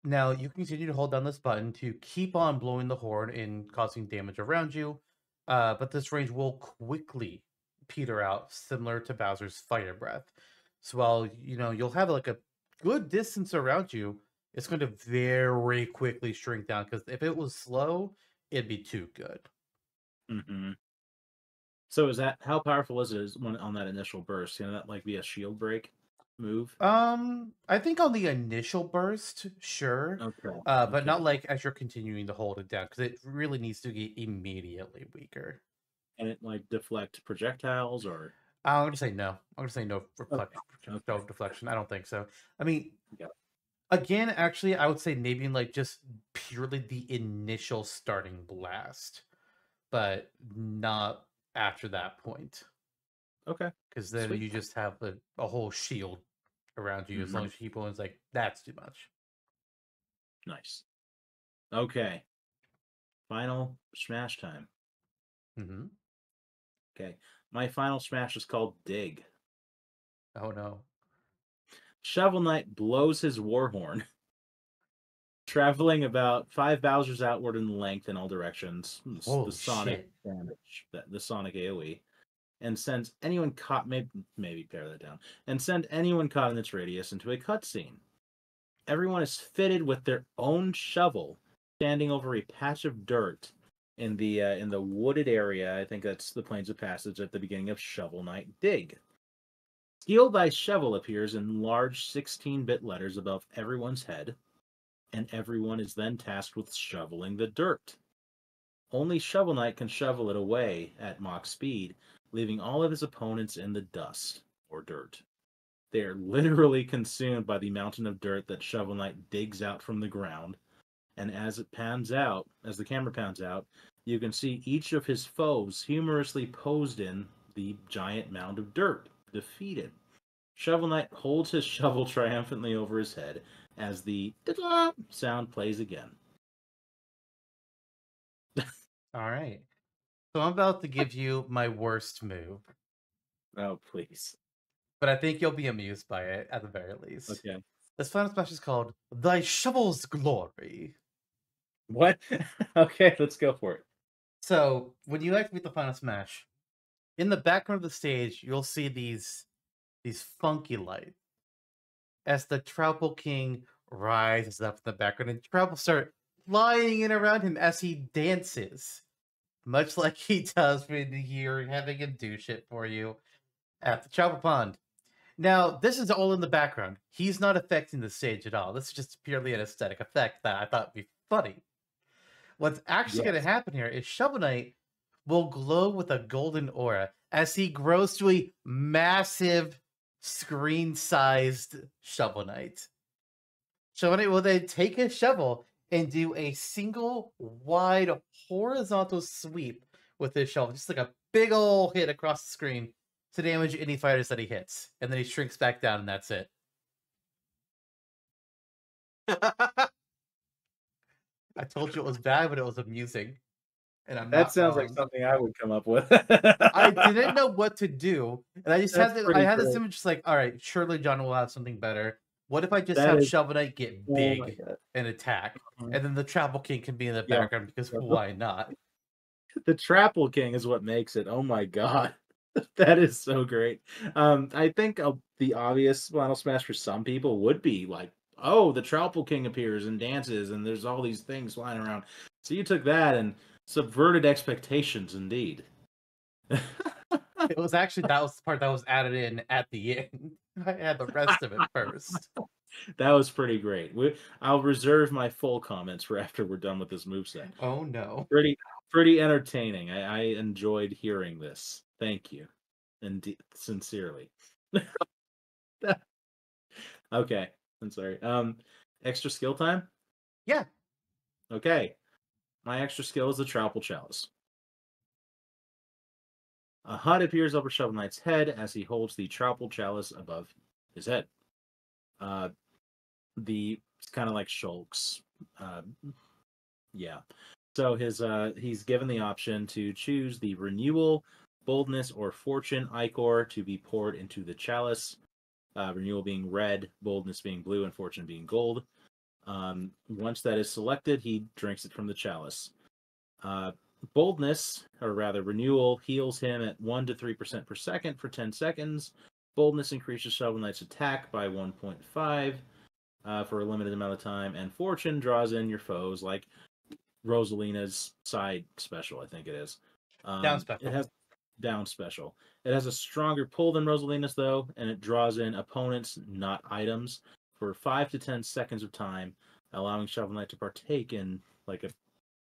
Now, you can continue to hold down this button to keep on blowing the horn and causing damage around you, but this range will quickly peter out, similar to Bowser's Fire Breath. So while you'll have like a good distance around you, it's going to very quickly shrink down because if it was slow, it'd be too good. Hmm. So is that how powerful is it when on that initial burst? Can that like be a shield break move? I think on the initial burst, sure. Okay. But Okay. not like as you're continuing to hold it down, because it really needs to get immediately weaker. And it like deflect projectiles or I'm gonna say no. I'm gonna say no okay. reflection, Okay. no deflection. I don't think so. I mean, Yeah. again, actually, I would say maybe like just purely the initial starting blast, but not after that point, Okay. because then Sweet. you just have a whole shield around you. As long Mhm. as you keep on, it's like that's too much. Nice. Okay. Final smash time. Hmm. Okay. My final smash is called Dig. Oh no! Shovel Knight blows his war horn, traveling about 5 Bowsers outward in length in all directions. The Holy sonic shit! damage, the sonic AoE, and sends anyone caught. Maybe pare that down. And send anyone caught in its radius into a cutscene. Everyone is fitted with their own shovel, standing over a patch of dirt in the wooded area. I think that's the Plains of Passage at the beginning of Shovel Knight Dig. Steal thy shovel appears in large 16-bit letters above everyone's head, and everyone is then tasked with shoveling the dirt. Only Shovel Knight can shovel it away at Mach speed, leaving all of his opponents in the dust or dirt. They are literally consumed by the mountain of dirt that Shovel Knight digs out from the ground, and as it pans out, as the camera pans out, you can see each of his foes humorously posed in the giant mound of dirt, defeated. Shovel Knight holds his shovel triumphantly over his head as the da-da sound plays again. All right. So I'm about to give you my worst move, Oh, please. but I think you'll be amused by it at the very least. Okay. This final smash is called Thy Shovel's Glory. What? Okay, let's go for it. So when you activate the final smash, in the background of the stage, you'll see these funky lights as the Trouble King rises up in the background, and trouble start flying in around him as he dances, much like he does when you're having him do shit for you at the Trouble Pond. Now, this is all in the background. He's not affecting the stage at all. This is just purely an aesthetic effect that I thought would be funny. What's actually going to Yes. happen here is Shovel Knight will glow with a golden aura as he grows to a massive screen-sized Shovel Knight. Shovel Knight will then take his shovel and do a single wide horizontal sweep with his shovel, just like a big ol' hit across the screen to damage any fighters that he hits. And then he shrinks back down and that's it. I told you it was bad, but it was amusing. And I'm That not sounds like wrong. something I would come up with. I didn't know what to do, and I just That's I pretty had this great. image just like, all right, surely John will have something better. What if I just That have is, Shovel Knight get oh my big god. and attack, Mhm. and then the Travel King can be in the Yeah. background because why not? The Trapple King is what makes it. Oh my god. That is so great. I think the obvious Final Smash for some people would be like, oh, the Trapple King appears and dances, and there's all these things flying around. So you took that and subverted expectations, indeed. It was actually that was the part that was added in at the end. I had the rest of it first. That was pretty great. I'll reserve my full comments for after we're done with this moveset. Oh no. Pretty entertaining. I enjoyed hearing this. Thank you. Indeed, sincerely. Okay. I'm sorry. Extra skill time? Yeah. Okay. My extra skill is the Troupple Chalice. A HUD appears over Shovel Knight's head as he holds the Troupple Chalice above his head. Uh, it's kind of like Shulk's. Uh, yeah. So he's given the option to choose the Renewal, Boldness, or Fortune Ichor to be poured into the chalice. Renewal being red, Boldness being blue, and Fortune being gold. Once that is selected, he drinks it from the chalice. Boldness, or rather Renewal, heals him at 1 to 3% per second for 10 seconds. Boldness increases Shovel Knight's attack by 1.5 for a limited amount of time. And Fortune draws in your foes, like Rosalina's side special, I think it is. Down It special. has down special. It has a stronger pull than Rosalina's, though, and it draws in opponents, not items, for 5 to 10 seconds of time, allowing Shovel Knight to partake in like a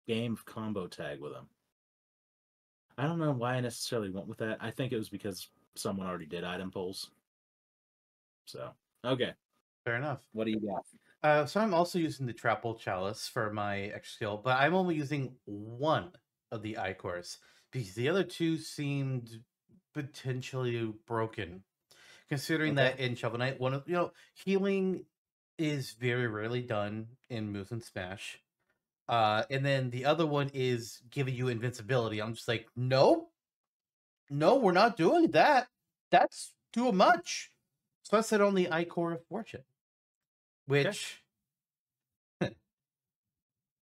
game of combo tag with him. I don't know why I necessarily went with that. I think it was because someone already did item pulls. So, okay. Fair enough. What do you got? So I'm also using the Trapple Chalice for my extra skill, but I'm only using one of the Icors because the other two seemed potentially broken. Considering Okay. that in Shovel Knight, one of healing is very rarely done in Moose and Smash. And then the other one is giving you invincibility. I'm just like, no, we're not doing that. That's too much. So I said on the Icor of Fortune, which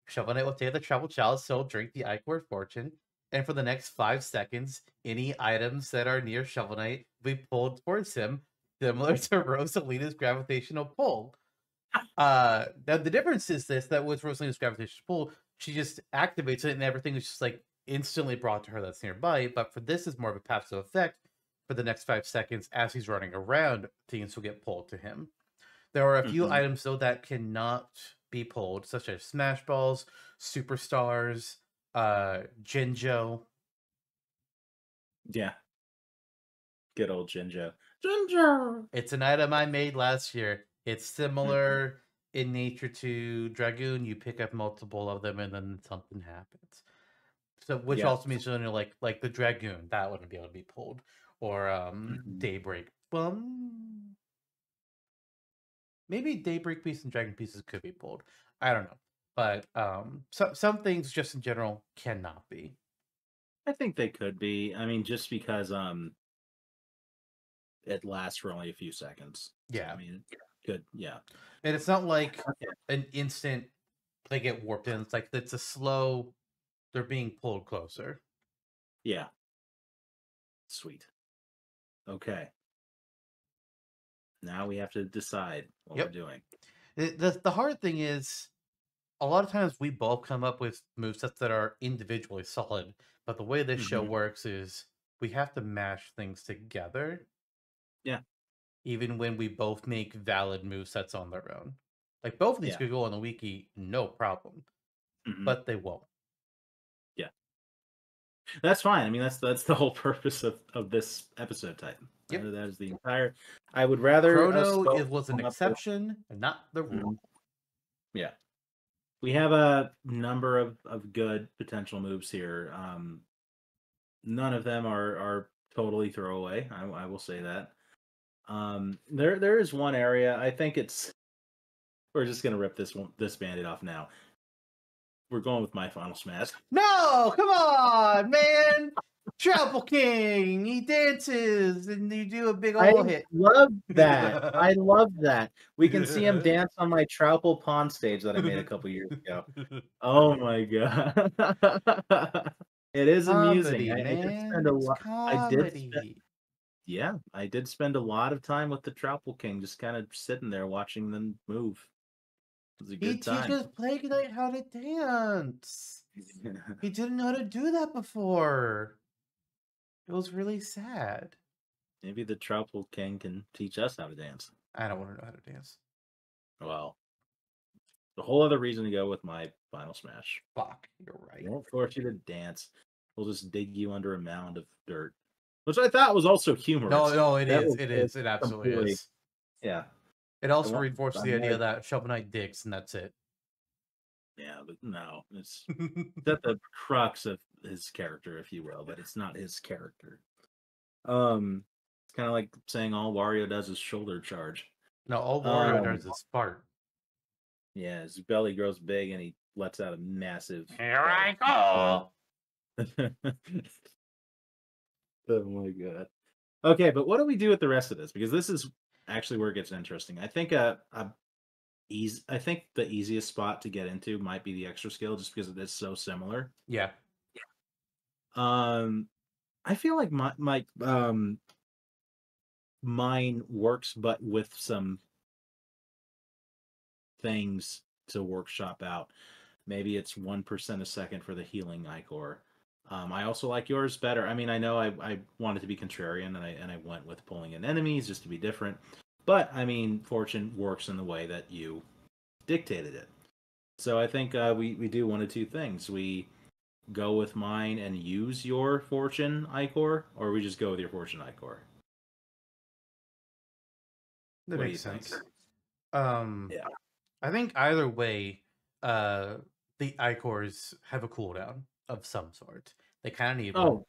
Shovel Knight will take the Travel Chalice, so drink the Ichor Fortune, and for the next 5 seconds, any items that are near Shovel Knight will be pulled towards him, similar to Rosalina's gravitational pull. Now the difference is this: that with Rosalina's gravitational pull, she just activates it, and everything is just like instantly brought to her that's nearby. But for this, is more of a passive effect for the next 5 seconds as he's running around. Things will get pulled to him. There are a few items, though, that cannot be pulled, such as Smash Balls, Superstars, Jinjo. Yeah. Good old Jinjo. Jinjo! It's an item I made last year. It's similar in nature to Dragoon. You pick up multiple of them, and then something happens. So, which also means like the Dragoon that wouldn't be able to be pulled, or Daybreak. Maybe Daybreak Piece and Dragon Pieces could be pulled. I don't know. But some things just in general cannot be. I think they could be. I mean, just because it lasts for only a few seconds. Yeah. So, I mean, good. Yeah. And it's not like an instant they get warped in. It's like it's a slow, they're being pulled closer. Yeah. Sweet. Okay. Now we have to decide what we're doing. The hard thing is, a lot of times we both come up with movesets that are individually solid, but the way this show works is we have to mash things together. Yeah. Even when we both make valid movesets on their own. Like both of these could go on the wiki, no problem. But they won't. Yeah. That's fine. I mean, that's the whole purpose of this episode type. Yep. That is the entire. I would rather Chrono was an exception, not the rule. Yeah. We have a number of good potential moves here. None of them are totally throwaway. I will say that. There is one area. I think we're just gonna rip this Band-Aid off now. We're going with my final smash. No, come on, man! Travel King, he dances and you do a big old hit. Love that. I love that. We can see him dance on my Troupple Pond stage that I made a couple years ago. Oh my god. It is amusing. Comedy, I did man. spend a lot. Comedy. I did spend a lot of time with the Troupple King, just kind of sitting there watching them move. It was a good time. He teaches Plague Knight how to dance. He didn't know how to do that before. It was really sad. Maybe the Troupple King can teach us how to dance. I don't want to know how to dance. Well, the whole other reason to go with my final smash. Fuck, you're right. We won't force you to dance. We'll just dig you under a mound of dirt. Which I thought was also humorous. No, it is. It is. It absolutely is. Yeah. It also reinforces the idea that Shovel Knight digs and that's it. Yeah, but no. It's at the crux of his character, if you will, but it's not his character. It's kind of like saying all Wario does is shoulder charge. No, all Wario does is fart. Yeah, his belly grows big and he lets out a massive. Here I go! Oh my god. Okay, but what do we do with the rest of this? Because this is actually where it gets interesting. I think I think the easiest spot to get into might be the extra skill, just because it is so similar. Yeah. I feel like mine works, but with some things to workshop out. Maybe it's 1% a second for the healing Ichor. I also like yours better. I mean, I know I wanted to be contrarian, and I went with pulling in enemies just to be different. But I mean, fortune works in the way that you dictated it. So I think we do one of two things. We go with mine and use your fortune Icor, or we just go with your fortune Icor. That What do you makes think? sense. Um, Yeah. I think either way, uh, the Icors have a cooldown of some sort. They kind of need one. Oh,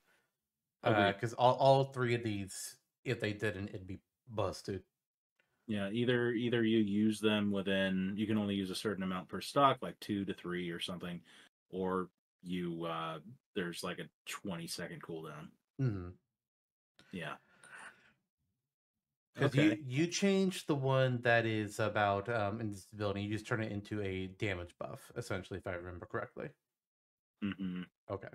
agreed. Because all three of these, if they didn't, it'd be busted. Yeah, either you use them within, you can only use a certain amount per stock, like 2 to 3 or something, or you there's like a 20-second cooldown. Mm-hmm. Yeah. Because Okay. you change the one that is about invisibility, you just turn it into a damage buff, essentially, if I remember correctly. Hmm. Okay.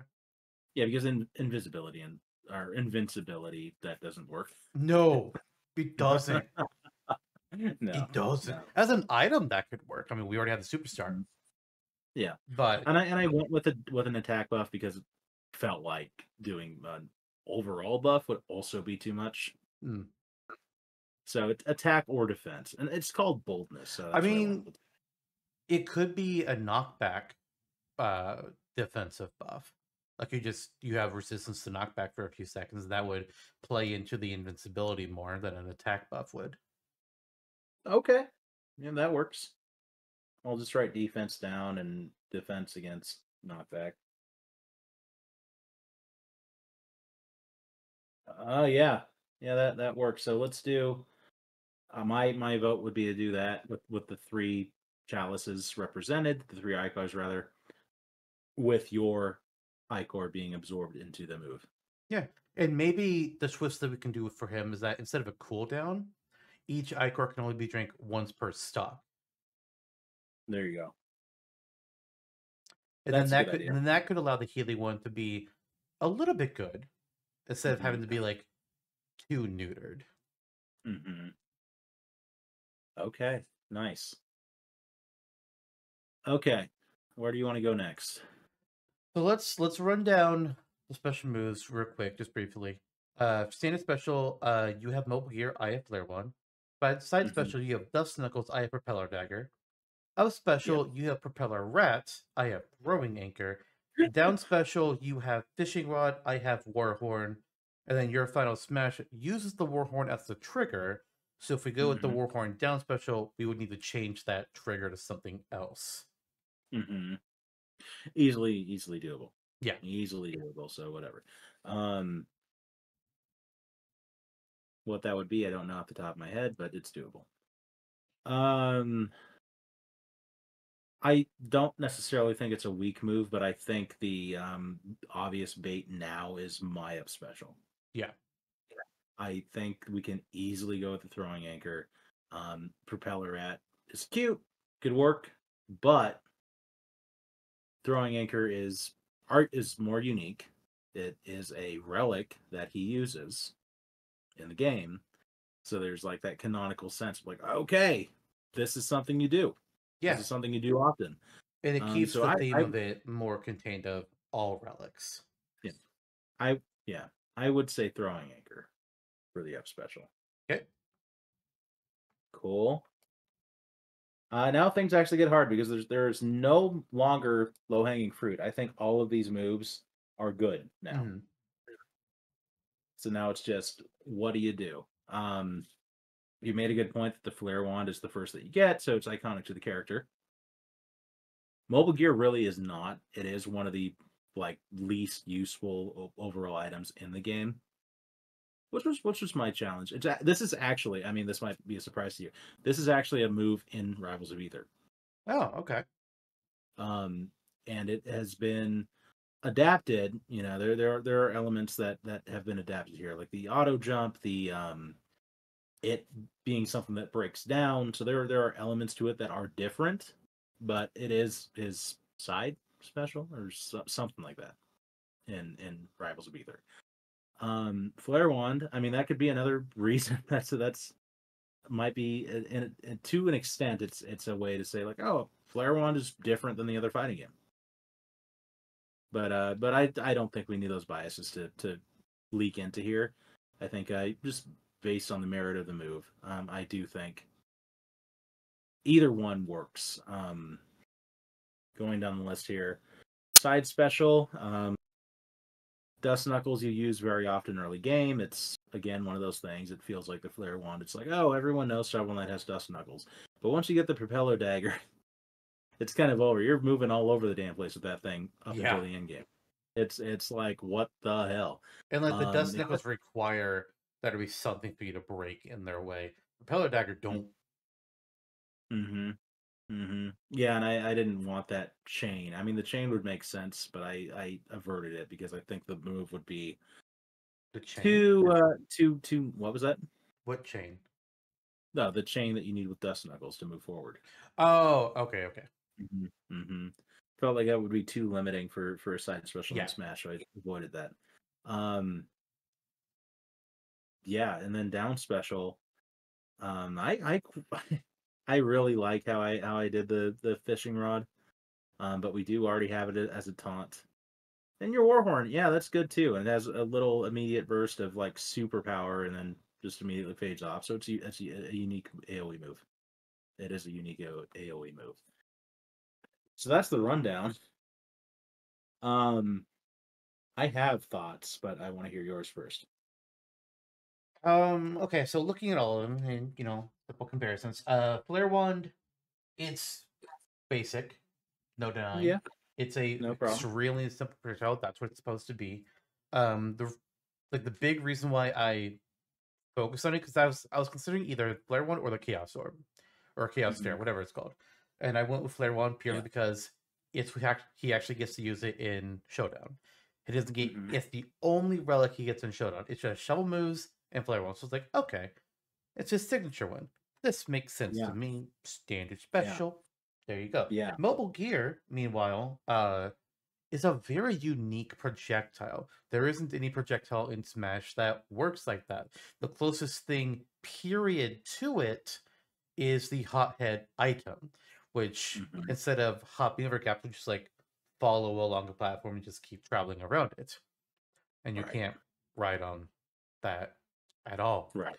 Yeah, because invisibility and or invincibility, that doesn't work. No, it doesn't. No, It doesn't. no. As an item, that could work. I mean, we already have the superstar, Mhm. Yeah, but and I went with an attack buff because it felt like doing an overall buff would also be too much. mm, So it's attack or defense, and it's called boldness. So I that's what I went mean, with. it could be a knockback uh defensive buff. Like you have resistance to knockback for a few seconds. That would play into the invincibility more than an attack buff would. Okay, yeah, that works. I'll just write defense down and defense against knockback. Yeah, yeah, that works. So let's do. My vote would be to do that with the three chalices represented, the three icons rather, with your icor being absorbed into the move. Yeah. And maybe the twist that we can do for him is that instead of a cooldown, each Ichor can only be drank once per stop. There you go. And That's a good idea. then that could allow the healing one to be a little bit good instead of having Hmm. to be like too neutered. Hmm. Okay, nice. Okay, where do you want to go next? So let's run down the special moves real quick, just briefly. Standard special, you have mobile gear, I have flare one. By side Hmm. special, you have dust knuckles, I have propeller dagger. Up Yep. special, you have propeller rat, I have throwing anchor. Down special, you have fishing rod, I have warhorn. And then your final smash uses the warhorn as the trigger. So if we go with the Hmm. warhorn down special, we would need to change that trigger to something else. Hmm. Easily doable. Yeah. Easily doable. So whatever. Um, what that would be, I don't know off the top of my head, but it's doable. Um, I don't necessarily think it's a weak move, but I think the obvious bait now is my up special. Yeah. I think we can easily go with the throwing anchor. Propeller at is cute, good work, but throwing anchor is art is more unique. It is a relic that he uses in the game, so there's like that canonical sense of like, okay, this is something you do. This Yeah. is something you do often. And it keeps So the theme of it more contained of all relics. yeah, I yeah, I would say throwing anchor for the up special. Okay. Cool. Now things actually get hard because there's no longer low hanging fruit. I think all of these moves are good now. Mhm. So now it's just what do you do? You made a good point that the flare wand is the first that you get, so it's iconic to the character. Mobile gear really is not. It is one of the like least useful overall items in the game. Which was my challenge. This is actually, I mean, this might be a surprise to you. This is actually a move in Rivals of Ether. Oh, okay. Um, and it has been adapted. You know, there are elements that have been adapted here, like the auto jump, the it being something that breaks down. So there are elements to it that are different, but it is his side special or something like that in Rivals of Ether. Flare wand. I mean, that could be another reason. That's might be to an extent. It's a way to say like, oh, flare wand is different than the other fighting game. But I don't think we need those biases to leak into here. I think just based on the merit of the move, I do think either one works. Going down the list here, side special. Dust Knuckles you use very often early game. It's again one of those things. It feels like the Flare Wand. It's like, oh, everyone knows Shovel Knight has Dust Knuckles. But once you get the Propeller Dagger, it's kind of over. You're moving all over the damn place with that thing up until the end game. It's like, what the hell? And like the Dust Knuckles require there to be something for you to break in their way. Propeller Dagger don't. Mm-hmm. Mm-hmm. Yeah, and I didn't want that chain. I mean, the chain would make sense, but I averted it because I think the move would be The chain? to what was that? What chain? No, the chain that you need with Dust Knuckles to move forward. Oh, okay. Mm-hmm. Mm-hmm. Felt like that would be too limiting for a side special Yeah. in Smash, so I avoided that. Yeah, and then down special. I I really like how I did the fishing rod. But we do already have it as a taunt. And your Warhorn, yeah, that's good too. And it has a little immediate burst of like superpower and then just immediately fades off. So it's a unique AoE move. It is a unique AoE move. So that's the rundown. I have thoughts, but I want to hear yours first. Okay, so looking at all of them and simple comparisons. Flare Wand, it's basic, no denying. Yeah, It's a no problem. extremely simple projectile. That's what it's supposed to be. The big reason why I focused on it because I was considering either Flare Wand or the Chaos Orb or Chaos Stare, whatever it's called, and I went with Flare Wand purely because he actually gets to use it in Showdown. It doesn't get it's the only relic he gets in Showdown. It's just Shovel Moves and Flare Wand. So it's like, okay, it's his signature one. This makes sense to me. Standard special. There you go. Yeah. Mobile Gear, meanwhile, is a very unique projectile. There isn't any projectile in Smash that works like that. The closest thing, period, to it is the Hothead item, which instead of hopping over gaps, you just like follow along the platform and just keep traveling around it. And you can't ride on that at all. Right.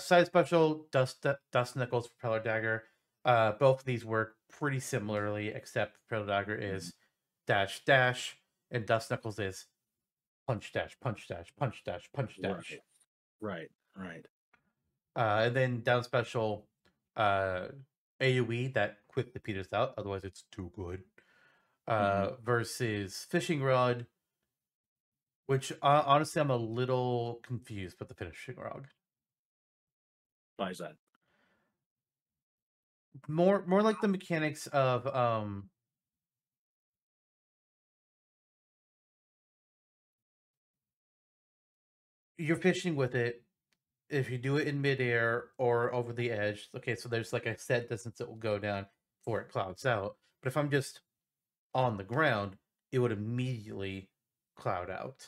Side special, Dust Knuckles, Propeller Dagger. Both of these work pretty similarly, except Propeller Dagger is dash dash, and Dust Knuckles is punch dash, punch dash, punch dash, punch dash. Right. And then down special, AoE that quickly peters out, otherwise it's too good. Versus Fishing Rod, which honestly I'm a little confused with the Fishing Rod. Why is that? More like the mechanics of you're fishing with it. If you do it in midair or over the edge, okay, so there's like a set distance it will go down before it clouds out. But if I'm just on the ground, it would immediately cloud out.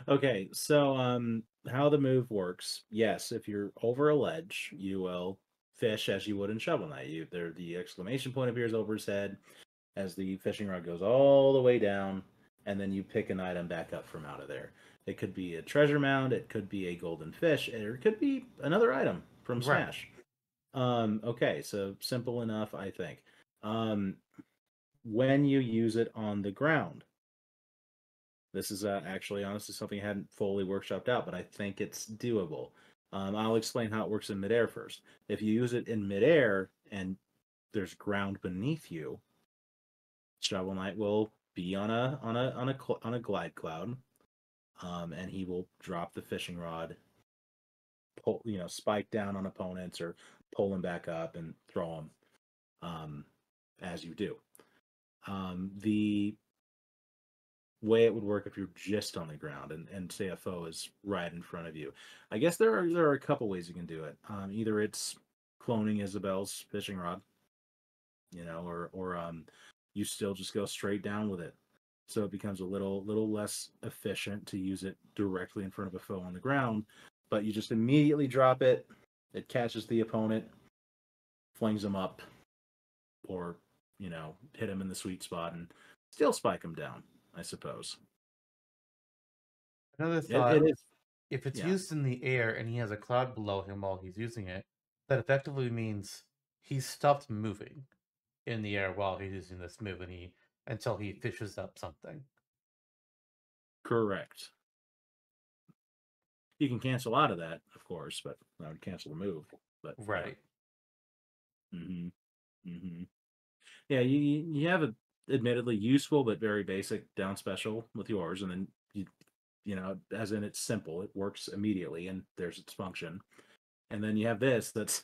Okay, so how the move works? Yes, if you're over a ledge, you will fish as you would in Shovel Knight. The exclamation point appears over his head as the fishing rod goes all the way down, and then you pick an item back up from out of there. It could be a treasure mound, it could be a golden fish, or it could be another item from Smash. Okay, so simple enough, I think. When you use it on the ground, this is actually honestly something I hadn't fully workshopped out, but I think it's doable. I'll explain how it works in midair first. If you use it in midair and there's ground beneath you, Shovel Knight will be on a glide cloud, and he will drop the fishing rod, spike down on opponents or pull them back up and throw them, as you do. The way it would work if you're just on the ground and say a foe is right in front of you. I guess there are a couple ways you can do it. Either it's cloning Isabel's fishing rod, or you still just go straight down with it. So it becomes a little less efficient to use it directly in front of a foe on the ground, but you just immediately drop it. It catches the opponent, flings them up, or hit him in the sweet spot and still spike him down, I suppose. Another It thought: is, if it's yeah, used in the air and he has a cloud below him while he's using it, that effectively means he's stopped moving in the air while he's using this move, and until he fishes up something. correct. You can cancel out of that, of course, but I would cancel the move. But yeah. Right. Hmm. Hmm. Yeah, you have a admittedly useful but very basic down special with yours, and then as in it's simple, it works immediately, and there's its function. And then you have this that's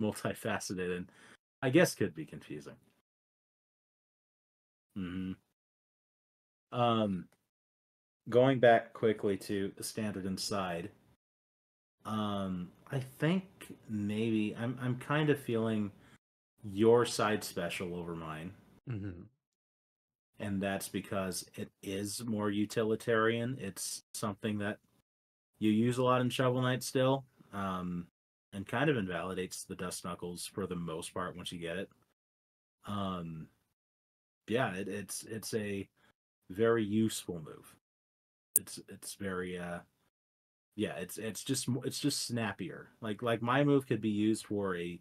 multifaceted and I guess could be confusing. Hmm. Um, Going back quickly to the standard inside, I think maybe I'm kind of feeling your side special over mine, Mm-hmm. and that's because it is more utilitarian. It's something that you use a lot in Shovel Knight still, um, and kind of invalidates the Dust Knuckles for the most part once you get it. Um, yeah, it's a very useful move. It's very yeah, it's just snappier. Like my move could be used for a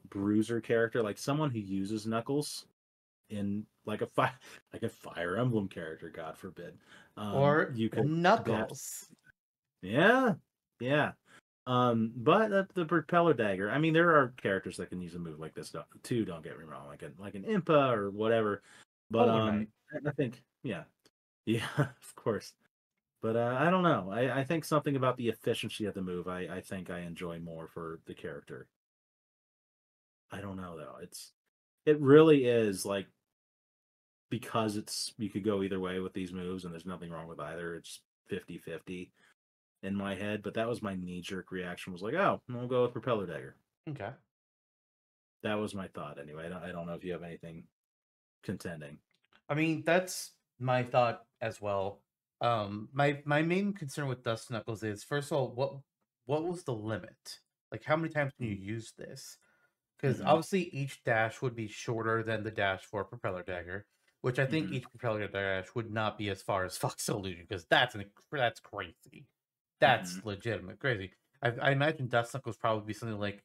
bruiser character, like someone who uses Knuckles in like like a Fire Emblem character, God forbid. Or You could that Knuckles. yeah, yeah. But the propeller dagger. I mean, there are characters that can use a move like this too. Don't get me wrong, like an Impa or whatever. But Hollow Knight. I think yeah, yeah, of course. But I don't know. I think something about the efficiency of the move. I think I enjoy more for the character. I don't know though. It really is like because you could go either way with these moves, and there's nothing wrong with either. It's 50-50 in my head. But that was my knee jerk reaction. Was like, oh, we'll go with propeller dagger. Okay. That was my thought anyway. I don't know if you have anything contending. I mean, that's my thought as well. My main concern with Dust Knuckles is, first of all, what was the limit? Like, how many times can you use this? Because Mm-hmm. obviously each dash would be shorter than the dash for Propeller Dagger, which I think Mm-hmm. each Propeller Dash would not be as far as Fox Illusion, because that's crazy. Mm-hmm. That's legitimate crazy. I imagine Dust Knuckles probably be something like,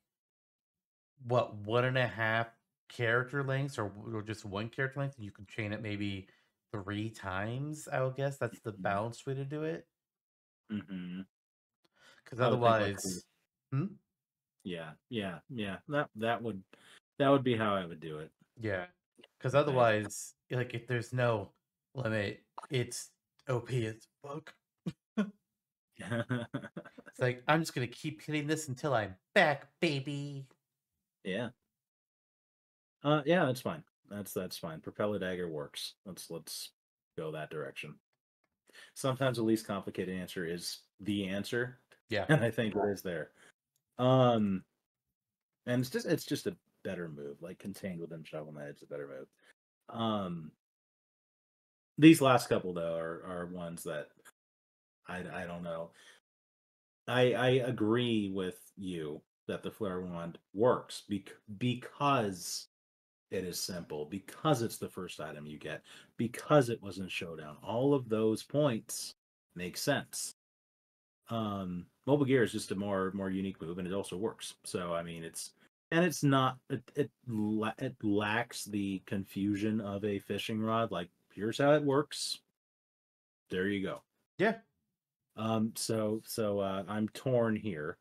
what, 1.5 character lengths, or just one character length, and you can chain it maybe 3 times. I would guess that's the balanced way to do it. Mm-hmm. Because I would think like otherwise, hmm? yeah. That would be how I would do it. Yeah. Because I think. otherwise, like, if there's no limit, it's OP as fuck. It's like, I'm just gonna keep hitting this until I'm back, baby. Yeah. Yeah, that's fine. That's fine. Propeller dagger works. Let's go that direction. Sometimes the least complicated answer is the answer, Yeah. and I think it is there. Um, and it's just a better move. Like contained within Shovel Knight, it's a better move. Um, these last couple though are ones that I don't know. I agree with you that the flare wand works because it is simple, because it's the first item you get, because it was in Showdown. All of those points make sense. Mobile Gear is just a more unique move, and it also works. So I mean, it's not it lacks the confusion of a fishing rod. Like here's how it works. There you go. Yeah. So I'm torn here.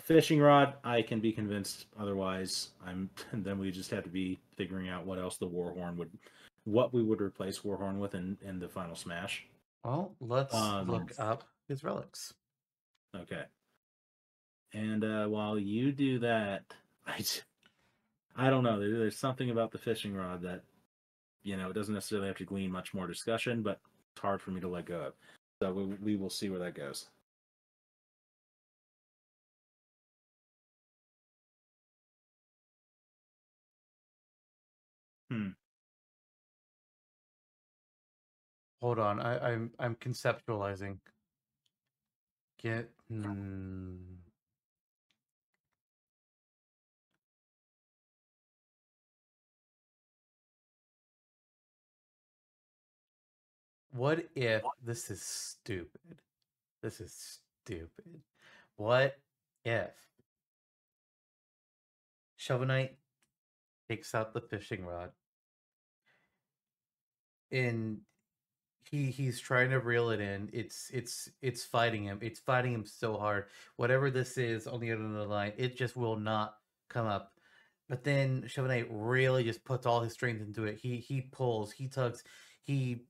Fishing rod, I can be convinced otherwise. Then we just have to be figuring out what else what we would replace Warhorn with in the final Smash. Well, let's Um, look up his relics. okay. And while you do that, I don't know. There's something about the fishing rod that it doesn't necessarily have to glean much more discussion, but it's hard for me to let go of. So we will see where that goes. Hmm. Hold on, I'm conceptualizing. Get What if this is stupid? This is stupid. What if Shovel Knight takes out the fishing rod and he's trying to reel it in. It's fighting him. It's fighting him so hard. Whatever this is on the other end of the line, it just will not come up. But then Shovel Knight really just puts all his strength into it. He pulls, he tugs, he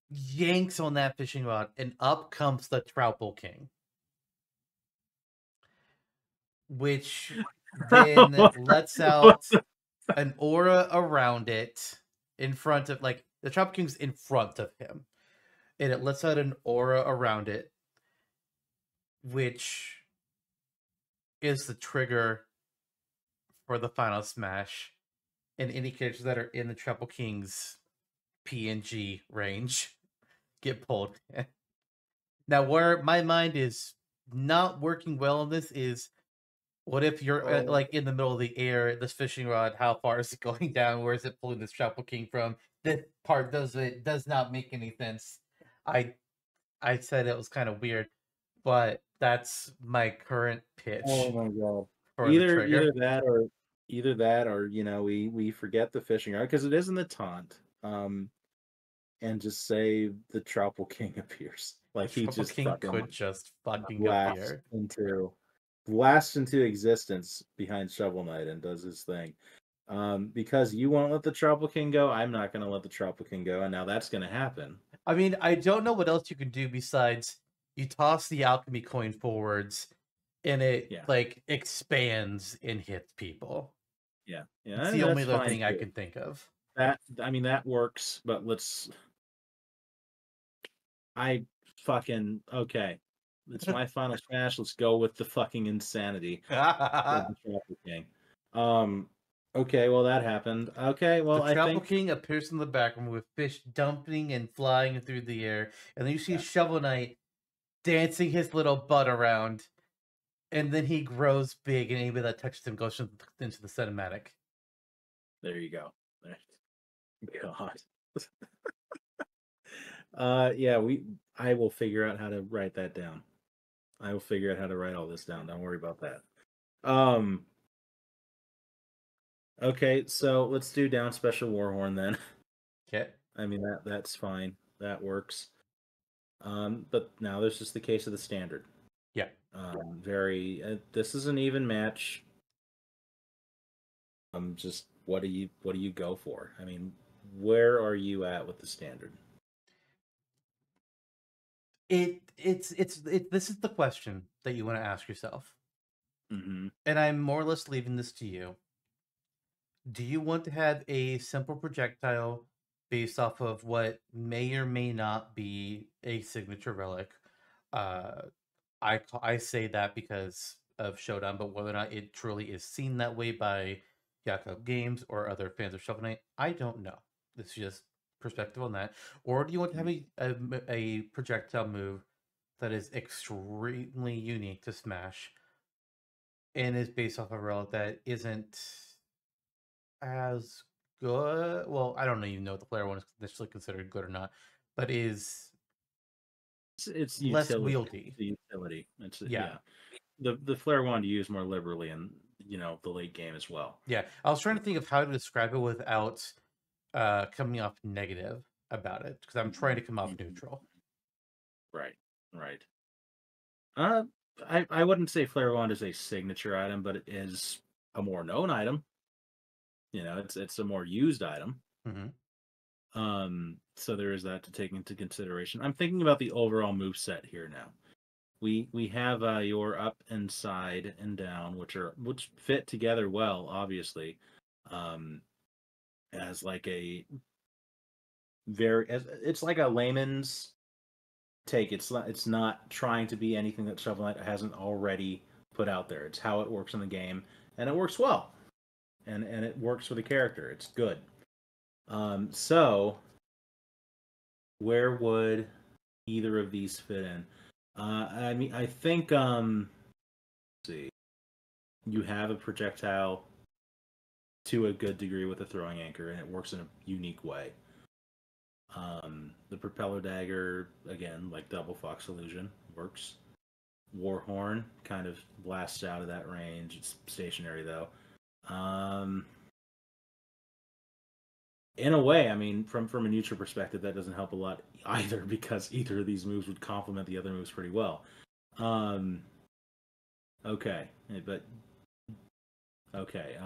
yanks on that fishing rod, and up comes the Troupple King, which then lets out an aura around it in front of, like, the Troupple King's in front of him, and it lets out an aura around it, which is the trigger for the final smash, and any characters that are in the Troupple King's PNG range get pulled. Now, where my mind is not working well on this is, what if you're like in the middle of the air, this fishing rod, how far is it going down? Where is it pulling this Troupple King from? This part does not make any sense. I said it was kind of weird, but that's my current pitch Oh my god! for the trigger. Either that, or we forget the fishing rod because it is in the taunt. And just say the Troupple King appears, like he Troupple just King fucking could just fucking blasts appear. into existence behind Shovel Knight and does his thing. Because you won't let the Troupple King go, I'm not going to let the Troupple King go, and now that's going to happen. I mean, I don't know what else you can do besides you toss the alchemy coin forwards, and it like expands and hits people. Yeah, It's the only other thing I can think of. That works, but okay. It's my final smash. Let's go with the fucking insanity of the Troupple King. Okay, well that happened. Okay, well the Troupple King appears in the background with fish dumping and flying through the air, and then you see Shovel Knight dancing his little butt around, and then he grows big, and anybody that touches him goes into the cinematic. There you go. God. I will figure out how to write that down. I will figure out how to write all this down. Don't worry about that. Okay, so let's do down special Warhorn then. Okay. I mean that's fine. That works. But now there's just the case of the standard. Yeah. This is an even match. Just what do you go for? I mean, where are you at with the standard? This is the question that you want to ask yourself. Mm-hmm. And I'm more or less leaving this to you. Do you want to have a simple projectile based off of what may or may not be a signature relic? I say that because of Showdown, but whether or not it truly is seen that way by Yacht Club Games or other fans of Shovel Knight, I don't know. This is just perspective on that. Or do you want to have a projectile move that is extremely unique to Smash and is based off a relic that isn't as good? Well, I don't even know if the player one is initially considered good or not, but is it's less utility. wieldy. The utility. The Flare wanted to use more liberally in the late game as well. Yeah, I was trying to think of how to describe it without coming off negative about it, because I'm trying to come off neutral. Right. I wouldn't say Flare Wand is a signature item, but it is a more known item. It's a more used item. Mm-hmm. So there is that to take into consideration. I'm thinking about the overall move set here now. We have your up and side and down, which fit together well, obviously, as like it's like a layman's take. It's not trying to be anything that Shovel Knight hasn't already put out there. It's how it works in the game, and it works well, and it works for the character. It's good. So where would either of these fit in? I mean, I think let's see, you have a projectile to a good degree with a throwing anchor, and it works in a unique way. The propeller dagger, again, like double fox illusion, works. Warhorn kind of blasts out of that range. It's stationary though. Um, in a way, I mean, from a neutral perspective, that doesn't help a lot either because either of these moves would complement the other moves pretty well. Um, okay, but okay.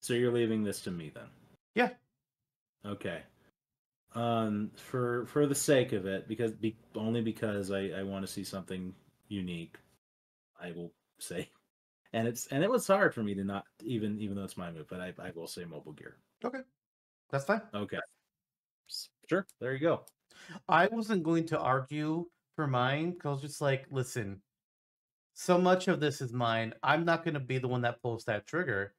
So you're leaving this to me then? Yeah. Okay. For the sake of it, only because I want to see something unique, I will say, and it was hard for me to not even though it's my move, but I will say mobile gear. Okay. That's fine. Okay, sure. There you go. I wasn't going to argue for mine because I was just like, listen, so much of this is mine. I'm not going to be the one that pulls that trigger.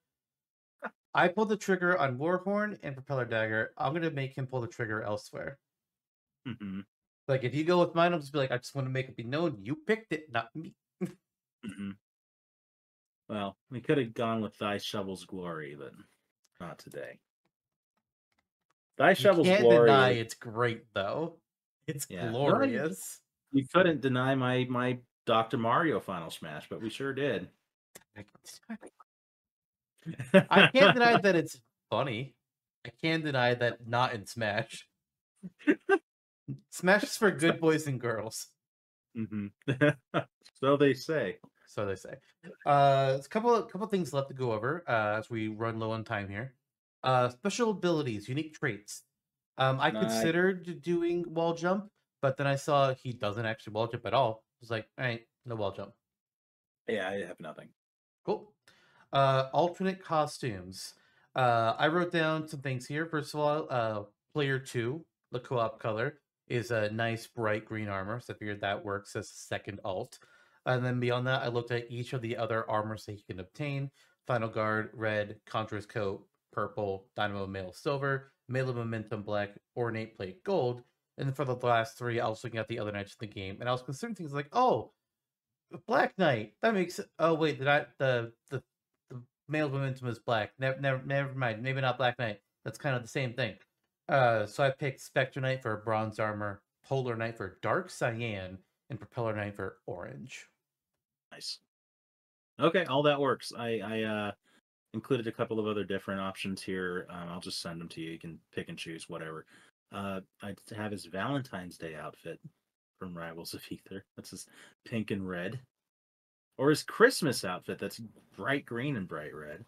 I pulled the trigger on Warhorn and Propeller Dagger. I'm going to make him pull the trigger elsewhere. Mm-hmm. Like, if you go with mine, I'll just be like, I just want to make it be known you picked it, not me. Mm-hmm. Well, we could have gone with Thy Shovel's Glory, but not today. Thy You Shovel's can't Glory deny is, it's great, though. It's yeah. No, glorious. you couldn't deny my Dr. Mario Final Smash, but we sure did. I can't deny that it's funny. I can't deny that not in Smash. Smash is for good boys and girls. Mm-hmm. So they say. So they say. It's a couple things left to go over as we run low on time here. Special abilities, unique traits. I Nice. considered doing wall jump, but then I saw he doesn't actually wall jump at all. I was like, all right, no wall jump. Yeah, I have nothing. Cool. Alternate costumes. I wrote down some things here. First of all, player 2, the co-op color, is a nice bright green armor, so I figured that works as a second alt. And then beyond that, I looked at each of the other armors that he can obtain. Final Guard, red, Contra's coat, purple, Dynamo Mail, silver, Melee Momentum, black, Ornate Plate, gold. And then for the last three, I was looking at the other knights in the game, and I was considering things like, oh, Black Knight. That makes it. Oh wait, the male momentum is black. Never mind. Maybe not Black Knight. That's kind of the same thing. So I picked Spectre Knight for bronze armor, Polar Knight for dark cyan, and Propeller Knight for orange. Nice. Okay, all that works. I included a couple of other different options here. I'll just send them to you. You can pick and choose whatever. I have his Valentine's Day outfit from Rivals of Ether. That's his pink and red, or his Christmas outfit that's bright green and bright red.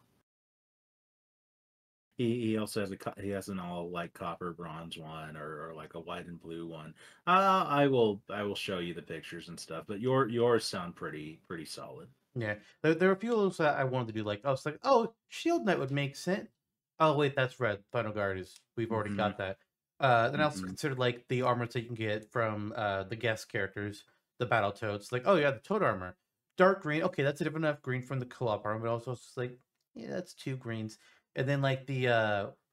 He also has he has an all like copper bronze one or like a white and blue one. I will show you the pictures and stuff. But yours sound pretty solid. Yeah, there are a few of those that I wanted to do. Like I was like, oh, Shield Knight would make sense. Oh wait, that's red. Final Guard is we've already Mm-hmm. got that. Then I also Mm-hmm. considered like the armors that you can get from the guest characters, the battle toads. Like, oh yeah, the toad armor, dark green. Okay, that's a different enough green from the co-op armor, but also it's just like, yeah, that's two greens. And then like the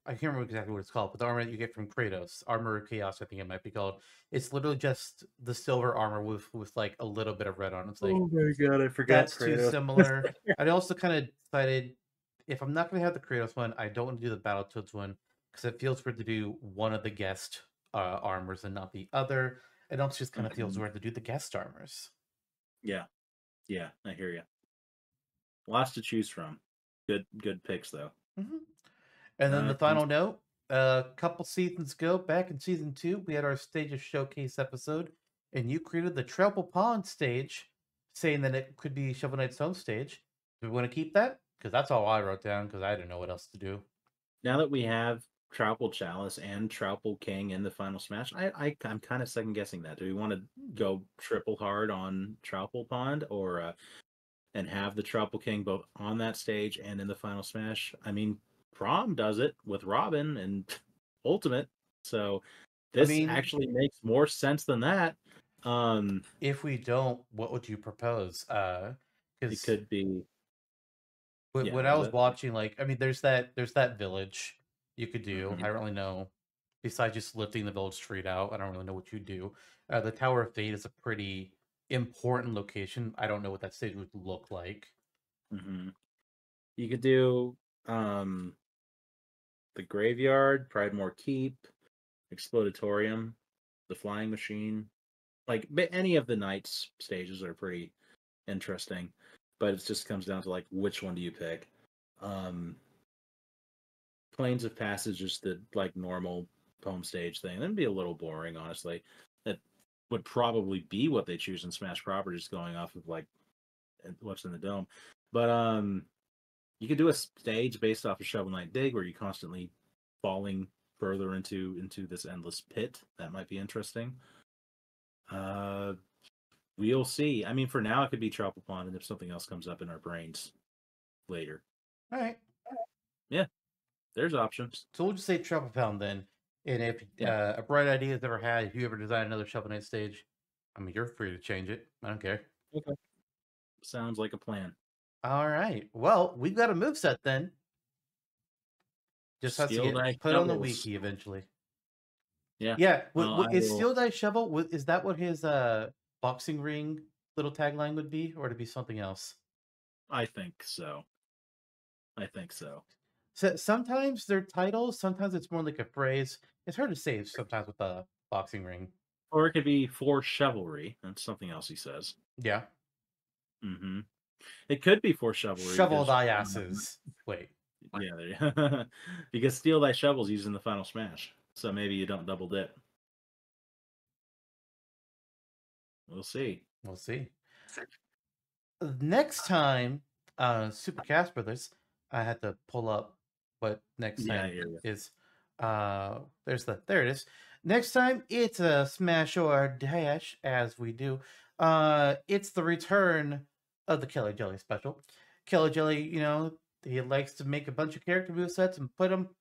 I can't remember exactly what it's called, but the armor that you get from Kratos, Armor of Chaos, I think it might be called. It's literally just the silver armor with like a little bit of red on it. It's like, Oh my god, I forgot that's too Kratos. similar. I also kind of decided if I'm not going to have the Kratos one, I don't want to do the Battletoads one because it feels weird to do one of the guest armors and not the other. It also just kind of feels Mhm. weird to do the guest armors. Yeah, yeah, I hear you. Lots to choose from. Good picks though. hmm And then the Sounds final note, a couple seasons ago, back in season 2, we had our Stages Showcase episode, and you created the Treble Pond stage, saying that it could be Shovel Knight's home stage. Do we want to keep that? Because that's all I wrote down because I didn't know what else to do. now that we have Troupple Chalice and Troupple King in the final smash, I'm kind of second guessing that. Do we want to go triple hard on Troupple Pond or and have the Troupple King both on that stage and in the final smash? I mean, Prom does it with Robin and Ultimate, so I this mean, actually makes more sense than that. if we don't, what would you propose? It Because could be, yeah. when What I was was that? watching, like, I mean, there's that village you could do. I Mhm. don't really know. Besides just lifting the village street out, I don't really know what you do. The Tower of Fate is a pretty important location. I don't know what that stage would look like. Mhm. You could do um the Graveyard, Pridemore Keep. Explodatorium, the Flying Machine. Like any of the Knights stages are pretty interesting, but it just comes down to like which one do you pick. Um, Planes of Passage is the like normal home stage thing. That'd be a little boring, honestly. That would probably be what they choose in Smash Properties, going off of like what's in the dome. But you could do a stage based off of Shovel Knight Dig, where you're constantly falling further into this endless pit. That might be interesting. Uh, we'll see. I mean, for now, it could be Tropical Pond, and if something else comes up in our brains later, All right. yeah, there's options. So we'll just say Trouble Pound then. And if Yeah. a bright idea is ever had, if you ever design another Shovel Knight stage, I mean, you're free to change it. I don't care. Okay. Sounds like a plan. All right. Well, we've got a moveset then. Just has to Steel get Knife put on the Shovels. wiki eventually. Yeah. Yeah. Well, I Is will- Steel Dice Shovel, is that what his boxing ring little tagline would be? Or to be something else? I think so. I think so. So sometimes they're titles, sometimes it's more like a phrase. It's hard to say sometimes with the boxing ring. Or it could be for chivalry. That's something else he says. Yeah. Mm-hmm. It could be for chivalry. Shovel because, thy asses. Wait. Yeah, there because Steel Thy Shovel's used in the final smash. So maybe you don't double dip. We'll see. We'll see. Next time, Super Cast Brothers, I had to pull up what next Yeah, time yeah. is. There it is. Next time it's a smash or dash, as we do. It's the return of the Kelly Jelly special. Kelly Jelly, he likes to make a bunch of character movesets and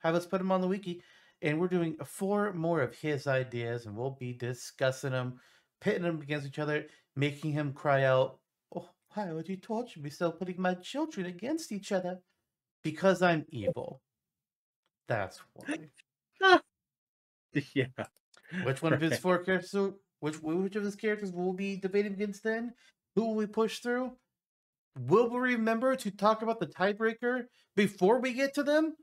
have us put them on the wiki. And we're doing 4 more of his ideas, and we'll be discussing them, pitting them against each other, making him cry out, "Oh, why would you torture me so, putting my children against each other? Because I'm evil. That's why." Yeah. Which one of his Right. 4 characters? Which of his characters will we be debating against then? Who will we push through? Will we remember to talk about the tiebreaker before we get to them?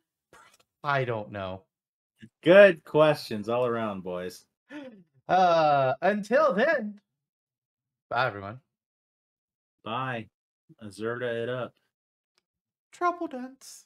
I don't know. Good questions all around, boys. Until then, bye everyone. Bye. Azerta it up. Trouble dance.